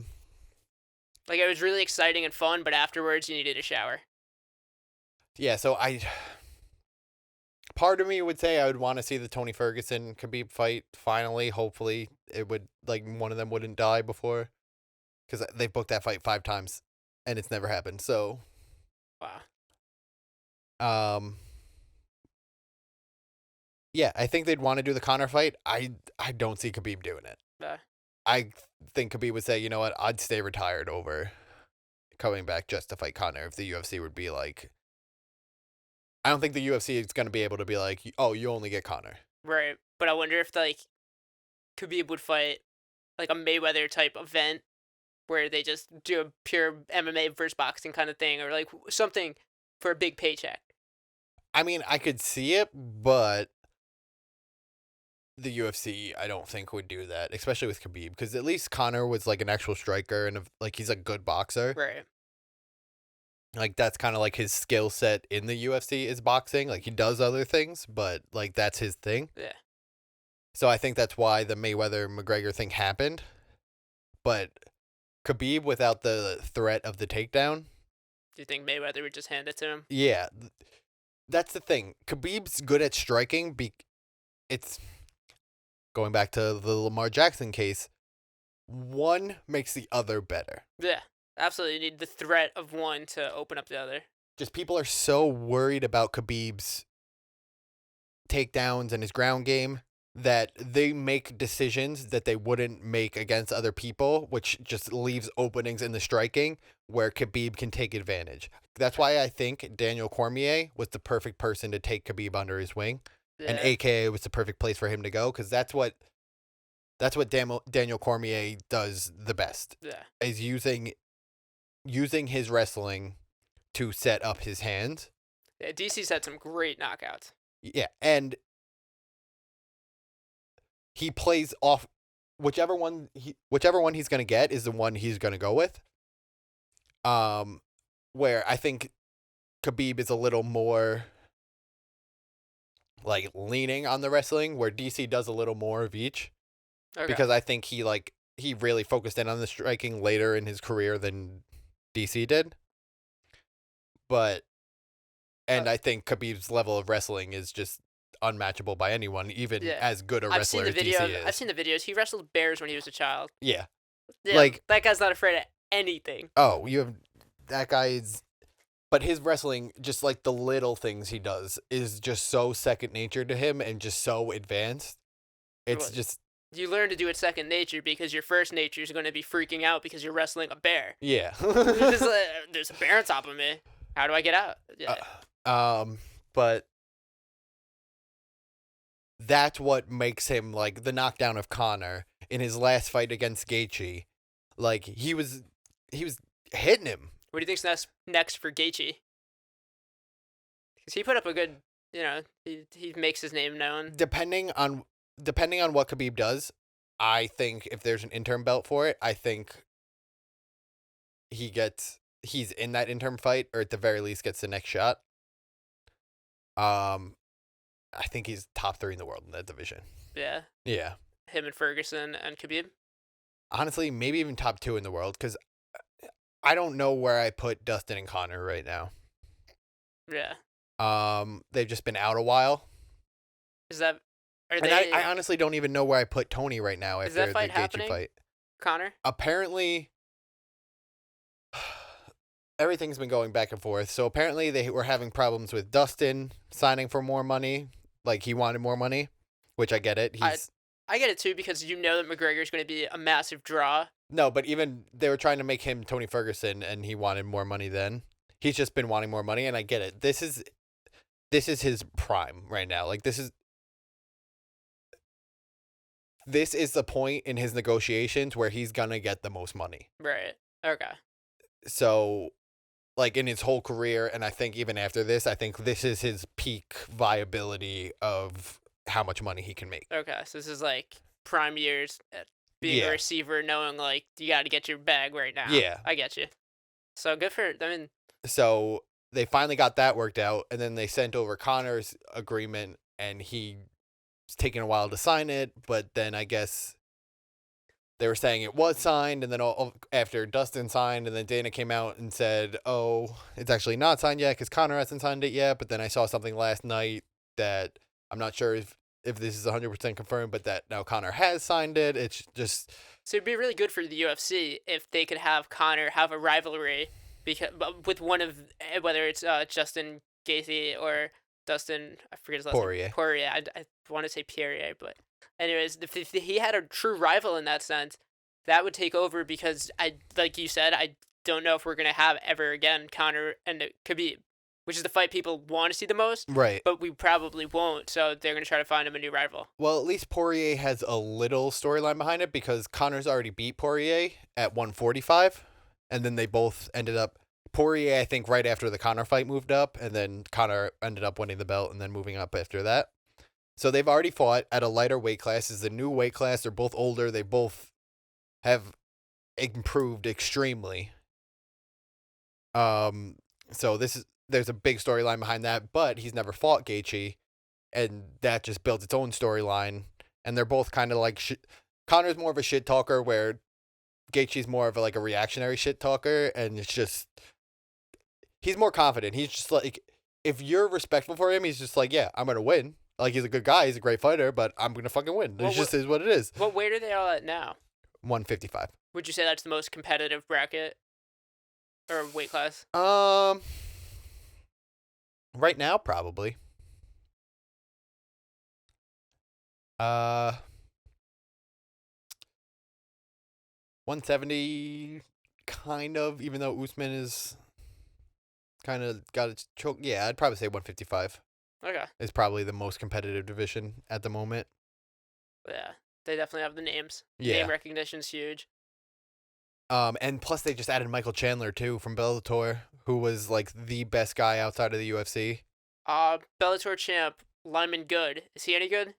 it was really exciting and fun, but afterwards you needed a shower. Yeah, so part of me would say I would want to see the Tony Ferguson Khabib fight finally. Hopefully, it would like one of them wouldn't die before, because they booked that fight 5 times, and it's never happened. So, wow. Yeah, I think they'd want to do the Conor fight. I don't see Khabib doing it. I think Khabib would say, you know what, I'd stay retired over coming back just to fight Conor if the UFC would be like. I don't think the UFC is going to be able to be like, oh, you only get Conor. Right, but I wonder if like Khabib would fight like a Mayweather type event where they just do a pure MMA versus boxing kind of thing, or like something for a big paycheck. I mean, I could see it, but the UFC, I don't think would do that, especially with Khabib, because at least Conor was like an actual striker and like he's a good boxer. Right. Like that's kind of like his skill set in the UFC is boxing. Like he does other things, but like that's his thing. Yeah. So I think that's why the Mayweather McGregor thing happened. But Khabib without the threat of the takedown. Do you think Mayweather would just hand it to him? Yeah. That's the thing. Khabib's good at striking. It's going back to the Lamar Jackson case. One makes the other better. Yeah. Absolutely, you need the threat of one to open up the other. Just people are so worried about Khabib's takedowns and his ground game that they make decisions that they wouldn't make against other people, which just leaves openings in the striking where Khabib can take advantage. That's why I think Daniel Cormier was the perfect person to take Khabib under his wing, and Yeah. AKA was the perfect place for him to go, because that's what Daniel Cormier does the best, Yeah. is using his wrestling to set up his hand. Yeah. DC's had some great knockouts. Yeah, and he plays off whichever one he's gonna get is the one he's gonna go with. Where I think Khabib is a little more like leaning on the wrestling, where DC does a little more of each. Okay. Because I think he really focused in on the striking later in his career than DC did. But I think Khabib's level of wrestling is just unmatchable by anyone, even Yeah. as good a I've seen wrestler the as DC video. is. I've seen the videos. He wrestled bears when he was a child. Yeah. Yeah, Like- that guy's not afraid of anything. Oh, you have that guy's, but his wrestling, just like the little things he does, is just so second nature to him and just so advanced. It's What? just You learn to do it second nature because your first nature is going to be freaking out because you're wrestling a bear. yeah. You're just like, there's a bear on top of me. How do I get out? Yeah. But that's what makes him like the knockdown of Connor in his last fight against Gaethje. Like he was hitting him. What do you think's next for Gaethje? Because he put up a good, he makes his name known. Depending on what Khabib does, I think if there's an interim belt for it, I think he's in that interim fight, or at the very least gets the next shot. I think he's top 3 in the world in that division. Yeah. Yeah. Him and Ferguson and Khabib. Honestly, maybe even top 2 in the world, because I don't know where I put Dustin and Connor right now. Yeah. They've just been out a while. Are And they I honestly don't even know where I put Tony right now Is after that fight the Gaethje happening? fight. Connor? Apparently, everything's been going back and forth. So apparently they were having problems with Dustin signing for more money. Like he wanted more money, which I get it. I get it too because you know that McGregor's going to be a massive draw. No, but even they were trying to make him Tony Ferguson, and he wanted more money then. He's just been wanting more money, and I get it. This is his prime right now. Like this is the point in his negotiations where he's gonna get the most money. Right. Okay. So, like in his whole career, and I think even after this, I think this is his peak viability of how much money he can make. Okay. So this is like prime years at being Yeah. a receiver, knowing like you got to get your bag right now. Yeah. I get you. So good for. I mean, So they finally got that worked out, and then they sent over Connor's agreement, and he's taking a while to sign it. But then I guess they were saying it was signed, and then after Dustin signed, and then Dana came out and said, "Oh, it's actually not signed yet because Connor hasn't signed it yet." But then I saw something last night that I'm not sure if this is 100% confirmed, but that now Connor has signed it. It's just so it'd be really good for the UFC if they could have Connor have a rivalry with one of whether it's Justin Gaethje or Dustin, I forget his last Poirier. name. Poirier. I want to say Poirier, but anyways, if he had a true rival in that sense, that would take over because like you said, I don't know if we're gonna have ever again Connor and Khabib, which is the fight people want to see the most, right. but we probably won't. So they're gonna try to find him a new rival. Well, at least Poirier has a little storyline behind it because Connor's already beat Poirier at 145, and then they both ended up. Poirier, I think, right after the Connor fight moved up, and then Connor ended up winning the belt and then moving up after that. So they've already fought at a lighter weight class. It's a new weight class. They're both older. They both have improved extremely. So there's a big storyline behind that, but he's never fought Gaethje, and that just builds its own storyline. And they're both kind of like Connor's more of a shit talker, where Gaethje's more of a reactionary shit talker, and it's just he's more confident. He's just like, if you're respectful for him, he's just like, yeah, I'm gonna win. Like he's a good guy, he's a great fighter, but I'm gonna fucking win. It just is what it is. What weight are they all at now? 155. Would you say that's the most competitive bracket or weight class? Right now, probably. Uh, 170, kind of. Even though Usman is kind of got its choke. Yeah, I'd probably say 155 Okay. is probably the most competitive division at the moment. Yeah. They definitely have the names. Yeah. Name recognition's huge. And plus they just added Michael Chandler too from Bellator, who was like the best guy outside of the UFC. Bellator champ Lyman Good. Is he any good?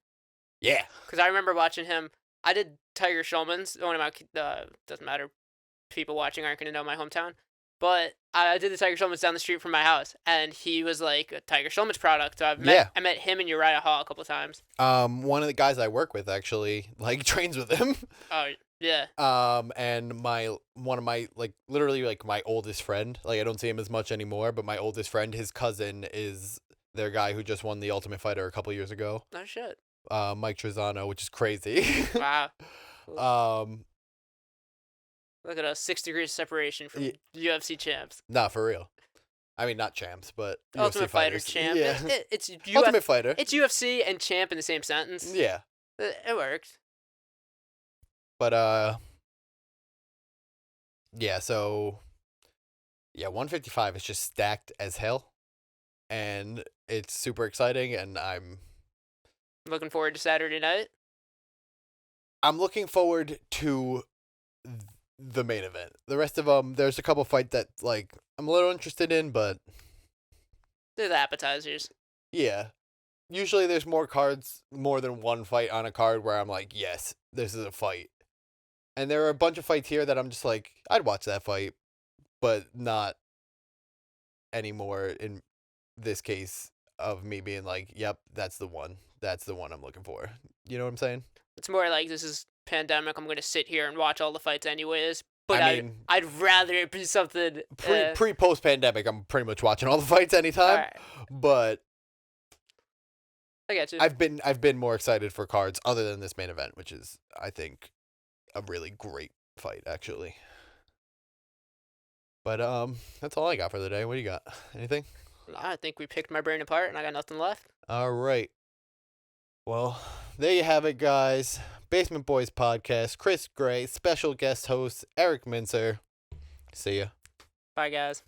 Yeah. Because I remember watching him. I did Tiger Schulman's. One of my doesn't matter. People watching aren't gonna know my hometown, but I did the Tiger Schulman's down the street from my house, and he was like a Tiger Schulman's product. So I met him and Uriah Hall a couple times. One of the guys I work with actually like trains with him. Oh yeah. And one of my like literally like my oldest friend, like I don't see him as much anymore, but my oldest friend, his cousin is their guy who just won the Ultimate Fighter a couple years ago. Oh shit. Mike Trezano, which is crazy. Wow. Look at us, 6 degrees separation from UFC champs. Nah, for real. I mean, not champs, but Ultimate UFC Fighter fighters. champ. Yeah. It's Ultimate Fighter. It's UFC and champ in the same sentence. Yeah. It works. But yeah. So yeah, 155 is just stacked as hell, and it's super exciting, and I'm looking forward to Saturday night. I'm looking forward to the main event. The rest of them, there's a couple fights that like I'm a little interested in, but they're the appetizers. Yeah. Usually there's more than one fight on a card where I'm like, yes, this is a fight. And there are a bunch of fights here that I'm just like, I'd watch that fight, but not anymore in this case of me being like, yep, that's the one. That's the one I'm looking for. You know what I'm saying? It's more like this is pandemic. I'm going to sit here and watch all the fights anyways. But I mean, I'd rather it be something post pandemic. I'm pretty much watching all the fights anytime. Right. But I get you. I've been more excited for cards other than this main event, which is I think a really great fight actually. But that's all I got for the day. What do you got? Anything? I think we picked my brain apart and I got nothing left. All right. Well, there you have it, guys. Basement Boys Podcast. Chris Gray, special guest host Eric Mincer. See ya. Bye, guys.